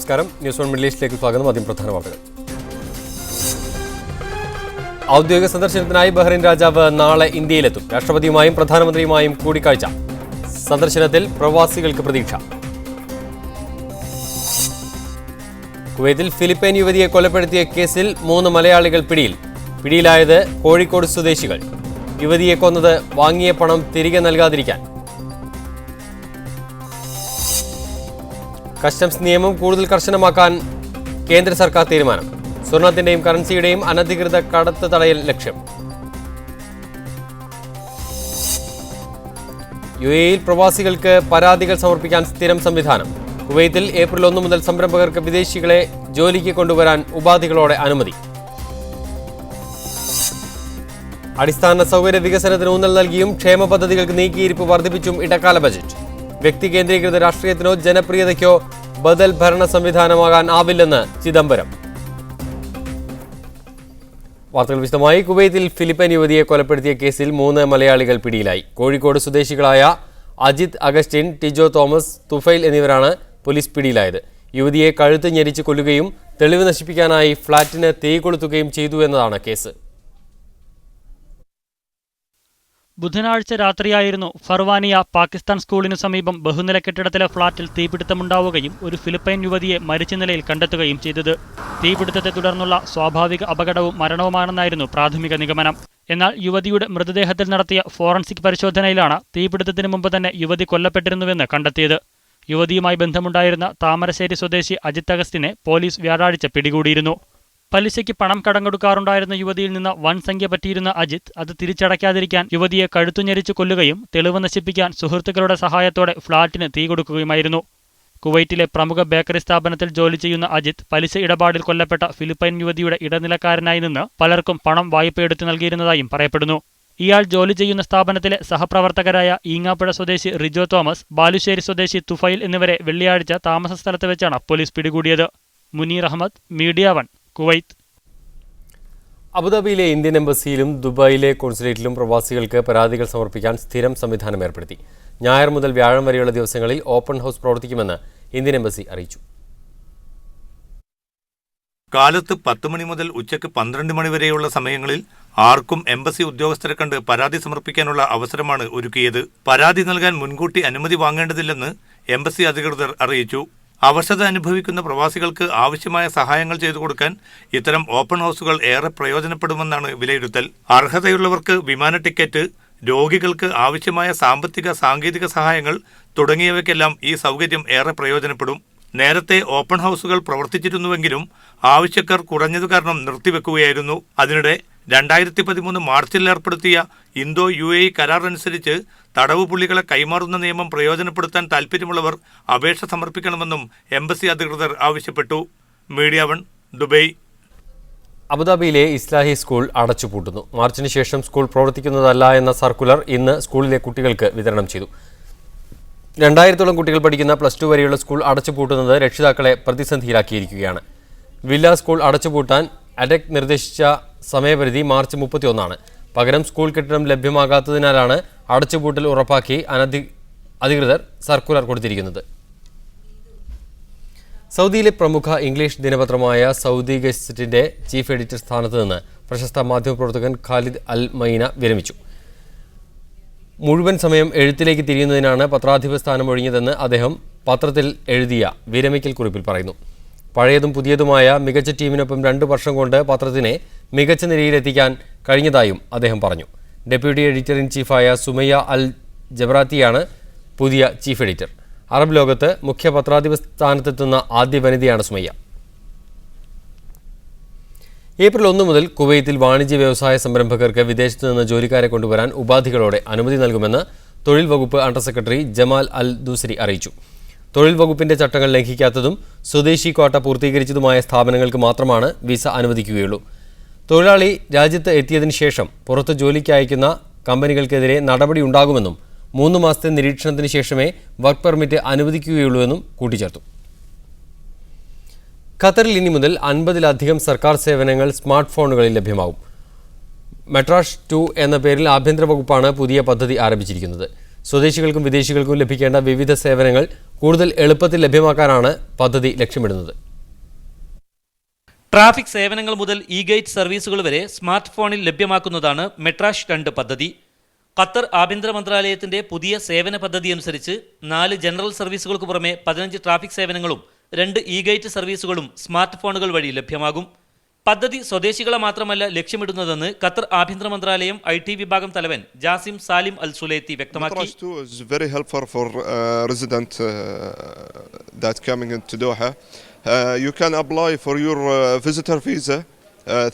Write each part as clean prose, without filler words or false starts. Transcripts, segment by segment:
നമസ്കാരം. News one middle ഈസ്റ്റിലേക്ക് സ്വാഗതം. ആദ്യം പ്രധാന വാർത്തകൾ. ഔദ്യോഗിക സന്ദർശനത്തിനായി ബഹ്റൈൻ രാജാവ് നാളെ ഇന്ത്യയിലെത്തും. രാഷ്ട്രപതിയുമായും പ്രധാനമന്ത്രിയുമായും കൂടിക്കാഴ്ച. സന്ദർശനത്തിൽ പ്രവാസികൾക്ക് പ്രതീക്ഷ. കുവൈത്തിൽ ഫിലിപ്പൈൻ യുവതിയെ കൊലപ്പെടുത്തിയ കേസിൽ 3 മലയാളികൾ പിടിയിൽ. പിടിയിലായത് കോഴിക്കോട് സ്വദേശികൾ. യുവതിയെ കൊന്നത് വാങ്ങിയ പണം തിരികെ നൽകാതിരിക്കാൻ. കസ്റ്റംസ് നിയമം കൂടുതൽ കർശനമാക്കാൻ കേന്ദ്ര സർക്കാർ തീരുമാനം. സ്വർണത്തിന്റെയും കറൻസിയുടെയും അനധികൃത കടത്ത് തടയൽ ലക്ഷ്യം. യുഎഇയിൽ പ്രവാസികൾക്ക് പരാതികൾ സമർപ്പിക്കാൻ സ്ഥിരം സംവിധാനം. കുവൈത്തിൽ ഏപ്രിൽ 1 മുതൽ സംരംഭകർക്ക് വിദേശികളെ ജോലിക്ക് കൊണ്ടുവരാൻ ഉപാധികളോടെ അനുമതി. അടിസ്ഥാന സൗകര്യ വികസനത്തിന് ഊന്നൽ നൽകിയും ക്ഷേമ പദ്ധതികൾക്ക് നീക്കിയിരിപ്പ് വർദ്ധിപ്പിച്ചും ഇടക്കാല ബജറ്റ്. വ്യക്തി കേന്ദ്രീകൃത രാഷ്ട്രീയത്തിനോ ജനപ്രിയതയ്ക്കോ ബദൽ ഭരണ സംവിധാനമാകാൻ ആവില്ലെന്ന് ചിദംബരം. വാർത്തകൾ വിശദമായി. കുവൈത്തിൽ ഫിലിപ്പൈൻ യുവതിയെ കൊലപ്പെടുത്തിയ കേസിൽ 3 മലയാളികൾ പിടിയിലായി. കോഴിക്കോട് സ്വദേശികളായ അജിത് അഗസ്റ്റിൻ, ടിജോ തോമസ്, തുഫൈൽ എന്നിവരാണ് പോലീസ് പിടിയിലായത്. യുവതിയെ കഴുത്ത് ഞെരിച്ച് കൊല്ലുകയും തെളിവ് നശിപ്പിക്കാനായി ഫ്ളാറ്റിന് തീ കൊളുത്തുകയും ചെയ്തു എന്നതാണ് കേസ്. ബുധനാഴ്ച രാത്രിയായിരുന്നു ഫർവാനിയ പാകിസ്ഥാൻ സ്കൂളിനു സമീപം ബഹുനില കെട്ടിടത്തിലെ ഫ്ളാറ്റിൽ തീപിടുത്തമുണ്ടാവുകയും ഒരു ഫിലിപ്പൈൻ യുവതിയെ മരിച്ച നിലയിൽ കണ്ടെത്തുകയും ചെയ്തത്. തീപിടുത്തത്തെ തുടർന്നുള്ള സ്വാഭാവിക അപകടവും മരണവുമാണെന്നായിരുന്നു പ്രാഥമിക നിഗമനം. എന്നാൽ യുവതിയുടെ മൃതദേഹത്തിൽ നടത്തിയ ഫോറൻസിക് പരിശോധനയിലാണ് തീപിടുത്തത്തിന് മുമ്പ് തന്നെ യുവതി കൊല്ലപ്പെട്ടിരുന്നുവെന്ന് കണ്ടെത്തിയത്. യുവതിയുമായി ബന്ധമുണ്ടായിരുന്ന താമരശ്ശേരി സ്വദേശി അജിത് അഗസ്റ്റിനെ പോലീസ് വ്യാഴാഴ്ച പിടികൂടിയിരുന്നു. പലിശയ്ക്ക് പണം കടംകൊടുക്കാറുണ്ടായിരുന്ന യുവതിയിൽ നിന്ന് വൻ സംഖ്യ പറ്റിയിരുന്ന അജിത് അത് തിരിച്ചടയ്ക്കാതിരിക്കാൻ യുവതിയെ കഴുത്തുഞെരിച്ചു കൊല്ലുകയും തെളിവ് നശിപ്പിക്കാൻ സുഹൃത്തുക്കളുടെ സഹായത്തോടെ ഫ്ളാറ്റിന് തീ കൊടുക്കുകയുമായിരുന്നു. കുവൈറ്റിലെ പ്രമുഖ ബേക്കറി സ്ഥാപനത്തിൽ ജോലി ചെയ്യുന്ന അജിത് പലിശ ഇടപാടിൽ കൊല്ലപ്പെട്ട ഫിലിപ്പൈൻ യുവതിയുടെ ഇടനിലക്കാരനായി നിന്ന് പലർക്കും പണം വായ്പയെടുത്തു നൽകിയിരുന്നതായും പറയപ്പെടുന്നു. ഇയാൾ ജോലി ചെയ്യുന്ന സ്ഥാപനത്തിലെ സഹപ്രവർത്തകരായ ഈങ്ങാപ്പുഴ സ്വദേശി റിജോ തോമസ്, ബാലുശ്ശേരി സ്വദേശി തുഫൈൽ എന്നിവരെ വെള്ളിയാഴ്ച താമസ സ്ഥലത്ത് വെച്ചാണ് പോലീസ് പിടികൂടിയത്. Muneer Ahammed, Media One, Kuwait. അബുദാബിയിലെ ഇന്ത്യൻ എംബസിയിലും ദുബായിലെ കോൺസുലേറ്റിലും പ്രവാസികൾക്ക് പരാതികൾ സമർപ്പിക്കാൻ സ്ഥിരം സംവിധാനം ഏർപ്പെടുത്തി. ഞായർ മുതൽ വ്യാഴം വരെയുള്ള ദിവസങ്ങളിൽ ഓപ്പൺ ഹൗസ് പ്രവർത്തിക്കുമെന്ന് ഇന്ത്യൻ എംബസി അറിയിച്ചു. കാലത്ത് 10 മണി മുതൽ ഉച്ചയ്ക്ക് 12 മണി വരെയുള്ള സമയങ്ങളിൽ ആർക്കും എംബസി ഉദ്യോഗസ്ഥരെ കണ്ട് പരാതി സമർപ്പിക്കാനുള്ള അവസരമാണ് ഒരുക്കിയത്. പരാതി നൽകാൻ മുൻകൂട്ടി അനുമതി വാങ്ങേണ്ടതില്ലെന്ന് എംബസി അധികൃതർ അറിയിച്ചു. അവശത അനുഭവിക്കുന്ന പ്രവാസികൾക്ക് ആവശ്യമായ സഹായങ്ങൾ ചെയ്തു കൊടുക്കാൻ ഇത്തരം ഓപ്പൺ ഹൗസുകൾ ഏറെ പ്രയോജനപ്പെടുമെന്നാണ് വിലയിരുത്തൽ. അർഹതയുള്ളവർക്ക് വിമാന ടിക്കറ്റ്, രോഗികൾക്ക് ആവശ്യമായ സാമ്പത്തിക സാങ്കേതിക സഹായങ്ങൾ തുടങ്ങിയവയ്ക്കെല്ലാം ഈ സൗകര്യം ഏറെ പ്രയോജനപ്പെടും. നേരത്തെ ഓപ്പൺ ഹൗസുകൾ പ്രവർത്തിച്ചിരുന്നുവെങ്കിലും ആവശ്യക്കാർ കുറഞ്ഞതു കാരണം നിർത്തിവെക്കുകയായിരുന്നു. അതിനിടെ 2013 മാർച്ചിൽ ഏർപ്പെടുത്തിയ ഇന്തോ UAE കരാർ അനുസരിച്ച് തടവ് പുള്ളികളെ കൈമാറുന്ന നിയമം പ്രയോജനപ്പെടുത്താൻ താൽപ്പര്യമുള്ളവർ അപേക്ഷ സമർപ്പിക്കണമെന്നും എംബസി അധികൃതർ ആവശ്യപ്പെട്ടു. Media One, Dubai. അബുദാബിയിലെ ഇസ്ലാഹി സ്കൂൾ അടച്ചുപൂട്ടുന്നു. മാർച്ചിന് ശേഷം സ്കൂൾ പ്രവർത്തിക്കുന്നതല്ല എന്ന സർക്കുലർ ഇന്ന് സ്കൂളിലെ കുട്ടികൾക്ക് വിതരണം ചെയ്തു. 2000-ഓളം കുട്ടികൾ പഠിക്കുന്ന +2 വരെയുള്ള സ്കൂൾ അടച്ചുപൂട്ടുന്നത് രക്ഷിതാക്കളെ പ്രതിസന്ധിയിലാക്കിയിരിക്കുകയാണ്. വില്ല സ്കൂൾ അടച്ചുപൂട്ടാൻ അഡെക് നിർദ്ദേശിച്ച സമയപരിധി മാർച്ച് 31 പകരം സ്കൂൾ കെട്ടിടം ലഭ്യമാകാത്തതിനാലാണ് അടച്ചുപൂട്ടൽ ഉറപ്പാക്കി അധികൃതർ സർക്കുലർ കൊടുത്തിരിക്കുന്നത്. സൗദിയിലെ പ്രമുഖ ഇംഗ്ലീഷ് ദിനപത്രമായ സൗദി ഗസറ്റിന്റെ ചീഫ് എഡിറ്റർ സ്ഥാനത്ത് നിന്ന് പ്രശസ്ത മാധ്യമപ്രവർത്തകൻ ഖാലിദ് അൽ മൈന വിരമിച്ചു. മുഴുവൻ സമയം എഴുത്തിലേക്ക് തിരിയുന്നതിനാണ് പത്രാധിപ സ്ഥാനം ഒഴിഞ്ഞതെന്ന് അദ്ദേഹം പത്രത്തിൽ എഴുതിയ വിരമിക്കൽ കുറിപ്പിൽ പറയുന്നു. പഴയതും പുതിയതുമായ മികച്ച ടീമിനൊപ്പം 2 വർഷം കൊണ്ട് പത്രത്തിനെ മികച്ച നിലയിലെത്തിക്കാൻ കഴിഞ്ഞതായും അദ്ദേഹം പറഞ്ഞു. ഡെപ്യൂട്ടി എഡിറ്റർ ഇൻ ചീഫായ സുമയ്യ അൽ ജബ്രാത്തിയാണ് പുതിയ ചീഫ് എഡിറ്റർ. അറബ് ലോകത്ത് മുഖ്യ പത്രാധിപ സ്ഥാനത്തെത്തുന്ന ആദ്യ വനിതയാണ് സുമയ്യ. ഏപ്രിൽ 1 മുതൽ കുവൈത്തിൽ വാണിജ്യ വ്യവസായ സംരംഭകർക്ക് വിദേശത്തു നിന്ന് ജോലിക്കാരെ കൊണ്ടുവരാൻ ഉപാധികളോടെ അനുമതി നൽകുമെന്ന് തൊഴിൽ വകുപ്പ് അണ്ടർ സെക്രട്ടറി ജമാൽ അൽ ദൂസരി അറിയിച്ചു. തൊഴിൽ വകുപ്പിന്റെ ചട്ടങ്ങൾ ലംഘിക്കാത്തതും സ്വദേശി ക്വാട്ട പൂർത്തീകരിച്ചതുമായ സ്ഥാപനങ്ങൾക്ക് മാത്രമാണ് വിസ അനുവദിക്കുകയുള്ളൂ. തൊഴിലാളി രാജ്യത്ത് എത്തിയതിനു ശേഷം പുറത്ത് ജോലിക്ക് അയക്കുന്ന കമ്പനികൾക്കെതിരെ നടപടി ഉണ്ടാകുമെന്നും 3 മാസത്തെ നിരീക്ഷണത്തിന് ശേഷമേ വർക്ക് പെർമിറ്റ് അനുവദിക്കുകയുള്ളൂവെന്നും കൂട്ടിച്ചേർത്തു. ഖത്തറിൽ ഇനി മുതൽ 50-ലധികം സർക്കാർ സേവനങ്ങൾ സ്മാർട്ട് ഫോണുകളിൽ ലഭ്യമാവും. മെട്രാഷ് 2 എന്ന പേരിൽ ആഭ്യന്തര വകുപ്പാണ് പുതിയ പദ്ധതി ആരംഭിച്ചിരിക്കുന്നത്. സ്വദേശികൾക്കും വിദേശികൾക്കും ലഭിക്കേണ്ട വിവിധ സേവനങ്ങൾ കൂടുതൽ എളുപ്പത്തിൽ ലഭ്യമാക്കാനാണ് പദ്ധതി ലക്ഷ്യമിടുന്നത്. ട്രാഫിക് സേവനങ്ങൾ മുതൽ ഇ-ഗേറ്റ് സർവീസുകൾ വരെ സ്മാർട്ട് ഫോണിൽ ലഭ്യമാക്കുന്നതാണ് മെട്രാഷ് 2 പദ്ധതി. ഖത്തർ ആഭ്യന്തര മന്ത്രാലയത്തിന്റെ പുതിയ സേവന പദ്ധതി അനുസരിച്ച് 4 ജനറൽ സർവീസുകൾക്ക് പുറമെ 15 ട്രാഫിക് സേവനങ്ങളും 2 ഇ-ഗേറ്റ് സർവീസുകളും സ്മാർട്ട് ഫോണുകൾ വഴി ലഭ്യമാകും. പദ്ധതി സ്വദേശികളെ മാത്രമല്ല ലക്ഷ്യമിടുന്നതെന്ന് ഖത്തർ ആഭ്യന്തര മന്ത്രാലയം IT വിഭാഗം തലവൻ ജാസിം സാലിം അൽ സുലൈത്തി വ്യക്തമാക്കി. You can apply for your visitor visa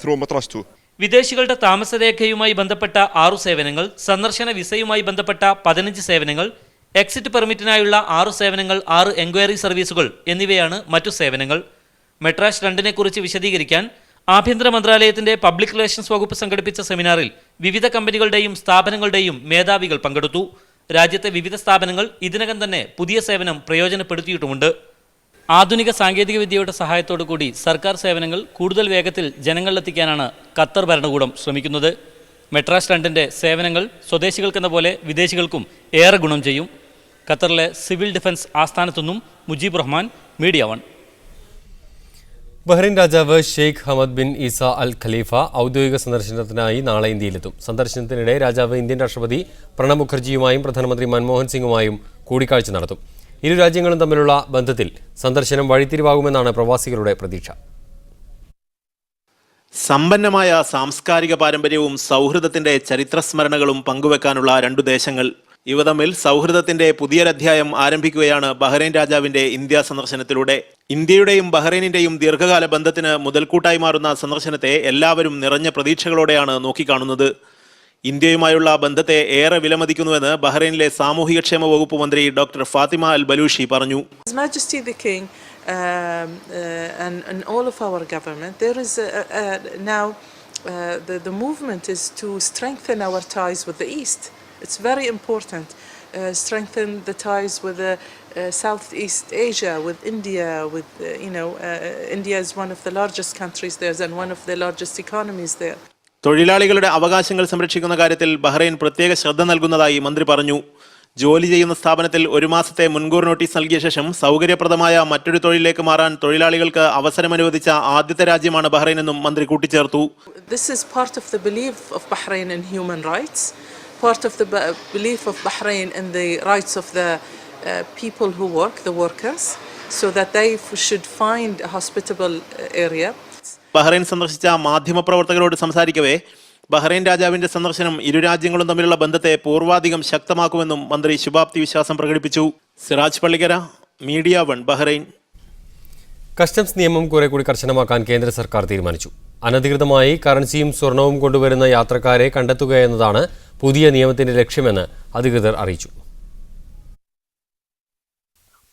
through Matras 2. വിദേശികളുടെ താമസരേഖയുമായി ബന്ധപ്പെട്ട 6 സേവനങ്ങൾ, സന്ദർശന വിസയുമായി ബന്ധപ്പെട്ട 15 സേവനങ്ങൾ, എക്സിറ്റ് പെർമിറ്റിനായുള്ള 6 സേവനങ്ങൾ, 6 എൻക്വയറി സർവീസുകൾ എന്നിവയാണ് മറ്റു സേവനങ്ങൾ. മെട്രാഷ് 2 കുറിച്ച് വിശദീകരിക്കാൻ ആഭ്യന്തര മന്ത്രാലയത്തിന്റെ പബ്ലിക് റിലേഷൻസ് വകുപ്പ് സംഘടിപ്പിച്ച സെമിനാറിൽ വിവിധ കമ്പനികളുടെയും സ്ഥാപനങ്ങളുടെയും മേധാവികൾ പങ്കെടുത്തു. രാജ്യത്തെ വിവിധ സ്ഥാപനങ്ങൾ ഇതിനകം തന്നെ പുതിയ സേവനം പ്രയോജനപ്പെടുത്തിയിട്ടുമുണ്ട്. ആധുനിക സാങ്കേതികവിദ്യയുടെ സഹായത്തോടുകൂടി സർക്കാർ സേവനങ്ങൾ കൂടുതൽ വേഗത്തിൽ ജനങ്ങളിലെത്തിക്കാനാണ് ഖത്തർ ഭരണകൂടം ശ്രമിക്കുന്നത്. മെട്രാഷ് 2 സേവനങ്ങൾ സ്വദേശികൾക്കെന്ന പോലെ വിദേശികൾക്കും ഏറെ ഗുണം ചെയ്യും. ഖത്തറിലെ സിവിൽ ഡിഫൻസ് ആസ്ഥാനത്തുനിന്നും മുജീബ് റഹ്മാൻ, മീഡിയ 1. ബഹ്റൈൻ രാജാവ് Sheikh Hamad bin Isa Al Khalifa ഔദ്യോഗിക സന്ദർശനത്തിനായി നാളെ ഇന്ത്യയിലെത്തും. സന്ദർശനത്തിനിടെ രാജാവ് ഇന്ത്യൻ രാഷ്ട്രപതി പ്രണബ് മുഖർജിയുമായും പ്രധാനമന്ത്രി മൻമോഹൻ സിംഗുമായും കൂടിക്കാഴ്ച നടത്തും. ഇരു രാജ്യങ്ങളും തമ്മിലുള്ള ബന്ധത്തിൽ സന്ദർശനം വഴിത്തിരിവാകുമെന്നാണ് പ്രവാസികളുടെ പ്രതീക്ഷ. സമ്പന്നമായ സാംസ്കാരിക പാരമ്പര്യവും സൗഹൃദത്തിന്റെ ചരിത്രസ്മരണകളും പങ്കുവെക്കാനുള്ള 2 ദേശങ്ങൾ. ഇവ തമ്മിൽ സൗഹൃദത്തിന്റെ പുതിയൊരധ്യായം ആരംഭിക്കുകയാണ് ബഹ്റൈൻ രാജാവിന്റെ ഇന്ത്യ സന്ദർശനത്തിലൂടെ. ഇന്ത്യയുടെയും ബഹ്റൈനിന്റെയും ദീർഘകാല ബന്ധത്തിന് മുതൽക്കൂട്ടായി മാറുന്ന സന്ദർശനത്തെ എല്ലാവരും നിറഞ്ഞ പ്രതീക്ഷകളോടെയാണ് നോക്കിക്കാണുന്നത്. ഇന്ത്യയുമായുള്ള ബന്ധത്തെ ഏറെ വിലമതിക്കുന്നുവെന്ന് ബഹ്റൈനിലെ സാമൂഹികക്ഷേമ വകുപ്പ് മന്ത്രി ഡോക്ടർ ഫാത്തിമ അൽ ബലൂഷി പറഞ്ഞു. And all of our government, there is now the movement is to strengthen our ties with the East. It's very important. Strengthen the ties with Southeast Asia, with India, with India is one of the largest countries there and one of the largest economies there. തൊഴിലാളികളുടെ അവകാശങ്ങൾ സംരക്ഷിക്കുന്ന കാര്യത്തിൽ Bahrain പ്രത്യേക ശ്രദ്ധ നൽകുന്നതായി മന്ത്രി പറഞ്ഞു. ജോലി ചെയ്യുന്ന സ്ഥാപനത്തിൽ 1 മാസത്തെ മുൻകൂർ നോട്ടീസ് നൽകിയ ശേഷം സൗകര്യപ്രദമായ മറ്റൊരു തൊഴിലിലേക്ക് മാറാൻ തൊഴിലാളികൾക്ക് അവസരം അനുവദിച്ച ആദ്യത്തെ രാജ്യമാണ് ബഹ്റൈൻ എന്നും മന്ത്രി കൂട്ടിച്ചേർത്തു. This is part of the belief of Bahrain in human rights, part of the belief of Bahrain in the rights of the people who work, the workers, so that they should find a hospitable area. Bahrain സന്ദർശിച്ച മാധ്യമപ്രവർത്തകരോട് സംസാരിക്കവേ Bahrain രാജാവിന്റെ സന്ദർശനം ഇരു രാജ്യങ്ങളും തമ്മിലുള്ള ബന്ധത്തെ പൂർവാധികം ശക്തമാക്കുമെന്നും മന്ത്രി ശുഭാപ്തി വിശ്വാസം പ്രകടിപ്പിച്ചു. Siraj Pallikkara, media 1, Bahrain. Customs നിയമം കുറെ കൂടി കർശനമാക്കാൻ കേന്ദ്ര സർക്കാർ തീരുമാനിച്ചു. അനധികൃതമായി കറൻസിയും സ്വർണവും കൊണ്ടുവരുന്ന യാത്രക്കാരെ കണ്ടെത്തുകയെന്നതാണ് പുതിയ നിയമത്തിന്റെ ലക്ഷ്യമെന്ന് അധികൃതർ അറിയിച്ചു.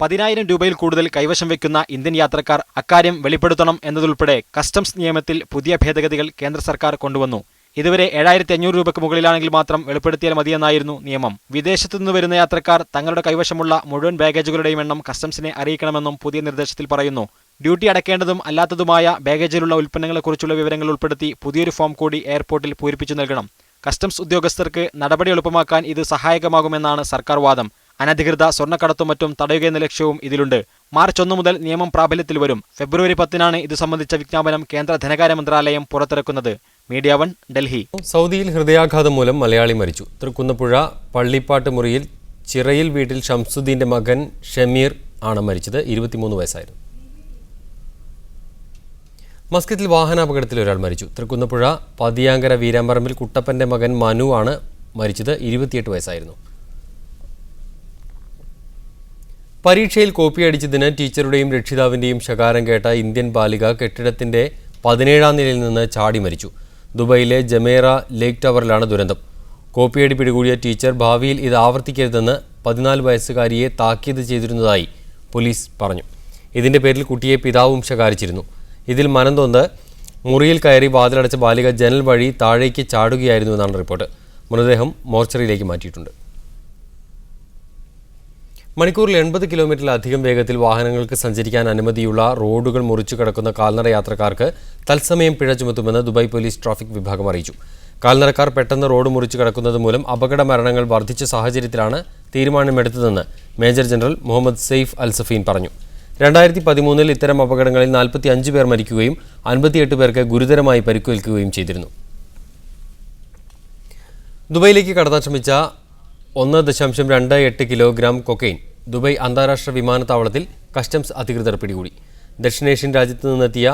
10,000 രൂപയിൽ കൂടുതൽ കൈവശം വയ്ക്കുന്ന ഇന്ത്യൻ യാത്രക്കാർ അക്കാര്യം വെളിപ്പെടുത്തണം എന്നതുൾപ്പെടെ കസ്റ്റംസ് നിയമത്തിൽ പുതിയ ഭേദഗതികൾ കേന്ദ്ര സർക്കാർ കൊണ്ടുവന്നു. ഇതുവരെ 7,500 രൂപയ്ക്ക് മുകളിലാണെങ്കിൽ മാത്രം വെളിപ്പെടുത്തിയാൽ മതിയെന്നായിരുന്നു നിയമം. വിദേശത്തുനിന്ന് വരുന്ന യാത്രക്കാർ തങ്ങളുടെ കൈവശമുള്ള മുഴുവൻ ബാഗേജുകളുടെയും എണ്ണം കസ്റ്റംസിനെ അറിയിക്കണമെന്നും പുതിയ നിർദ്ദേശത്തിൽ പറയുന്നു. ഡ്യൂട്ടി അടയ്ക്കേണ്ടതും അല്ലാത്തതുമായ ബാഗേജിലുള്ള ഉൽപ്പന്നങ്ങളെക്കുറിച്ചുള്ള വിവരങ്ങൾ ഉൾപ്പെടുത്തി പുതിയൊരു ഫോം കൂടി എയർപോർട്ടിൽ പൂരിപ്പിച്ചു നൽകണം. കസ്റ്റംസ് ഉദ്യോഗസ്ഥർക്ക് നടപടി എളുപ്പമാക്കാൻ ഇത് സഹായകമാകുമെന്നാണ് സർക്കാർ വാദം. അനധികൃത സ്വർണ്ണക്കടത്തും മറ്റും തടയുകയെന്ന ലക്ഷ്യവും ഇതിലുണ്ട്. മാർച്ച് 1 മുതൽ നിയമം പ്രാബല്യത്തിൽ വരും. ഫെബ്രുവരി 10 ഇത് സംബന്ധിച്ച വിജ്ഞാപനം കേന്ദ്ര ധനകാര്യ മന്ത്രാലയം പുറത്തിറക്കുന്നത്. മീഡിയ 1, ഡൽഹി. സൗദിയിൽ ഹൃദയാഘാതം മൂലം മലയാളി മരിച്ചു. തൃക്കുന്നപ്പുഴ പള്ളിപ്പാട്ട് മുറിയിൽ ചിറയിൽ വീട്ടിൽ ഷംസുദ്ദീന്റെ മകൻ ഷമീർ ആണ് മരിച്ചത്. 23 വയസ്സായിരുന്നു. മസ്കറ്റിൽ വാഹനാപകടത്തിൽ ഒരാൾ മരിച്ചു. തൃക്കുന്നപ്പുഴ പതിയാങ്കര വീരാമ്പറമ്പിൽ കുട്ടപ്പന്റെ മകൻ മനു ആണ് മരിച്ചത്. 28 വയസ്സായിരുന്നു. പരീക്ഷയിൽ കോപ്പിയടിച്ചതിന് ടീച്ചറുടെയും രക്ഷിതാവിൻ്റെയും ശകാരം കേട്ട ഇന്ത്യൻ ബാലിക കെട്ടിടത്തിൻ്റെ 17ാം നിലയിൽ നിന്ന് ചാടി മരിച്ചു. ദുബൈയിലെ ജമേറ ലേക്ക് ടവറിലാണ് ദുരന്തം. കോപ്പിയടി പിടികൂടിയ ടീച്ചർ ഭാവിയിൽ ഇത് ആവർത്തിക്കരുതെന്ന് 14 വയസ്സുകാരിയെ താക്കീത് ചെയ്തിരുന്നതായി പോലീസ് പറഞ്ഞു. ഇതിൻ്റെ പേരിൽ കുട്ടിയെ പിതാവും ശകാരിച്ചിരുന്നു. ഇതിൽ മനംതൊന്ന് മുറിയിൽ കയറി വാതിലടച്ച ബാലിക ജനൽ വഴി താഴേക്ക് ചാടുകയായിരുന്നുവെന്നാണ് റിപ്പോർട്ട്. മൃതദേഹം മോർച്ചറിയിലേക്ക് മാറ്റിയിട്ടുണ്ട്. മണിക്കൂറിൽ 80 കിലോമീറ്ററിലധികം വേഗത്തിൽ വാഹനങ്ങൾക്ക് സഞ്ചരിക്കാൻ അനുമതിയുള്ള റോഡുകൾ മുറിച്ചു കടക്കുന്ന കാൽനട യാത്രക്കാർക്ക് തത്സമയം പിഴ ചുമത്തുമെന്ന് ദുബായ് പോലീസ് ട്രാഫിക് വിഭാഗം അറിയിച്ചു. കാൽനടക്കാർ പെട്ടെന്ന് റോഡ് മുറിച്ചു കടക്കുന്നത് മൂലം അപകട മരണങ്ങൾ വർദ്ധിച്ച സാഹചര്യത്തിലാണ് തീരുമാനമെടുത്തതെന്ന് മേജർ ജനറൽ മുഹമ്മദ് സെയ്ഫ് അൽ സഫീൻ പറഞ്ഞു. 2013 ഇത്തരം അപകടങ്ങളിൽ 45 പേർ മരിക്കുകയും 58 പേർക്ക് ഗുരുതരമായി പരിക്കേൽക്കുകയും ചെയ്തിരുന്നു. ദുബൈയിലേക്ക് കടത്താൻ ശ്രമിച്ച 1.28 കിലോഗ്രാം കൊക്കൈൻ ദുബൈ അന്താരാഷ്ട്ര വിമാനത്താവളത്തിൽ കസ്റ്റംസ് അധികൃതർ പിടികൂടി. ദക്ഷിണേഷ്യൻ രാജ്യത്ത് നിന്നെത്തിയ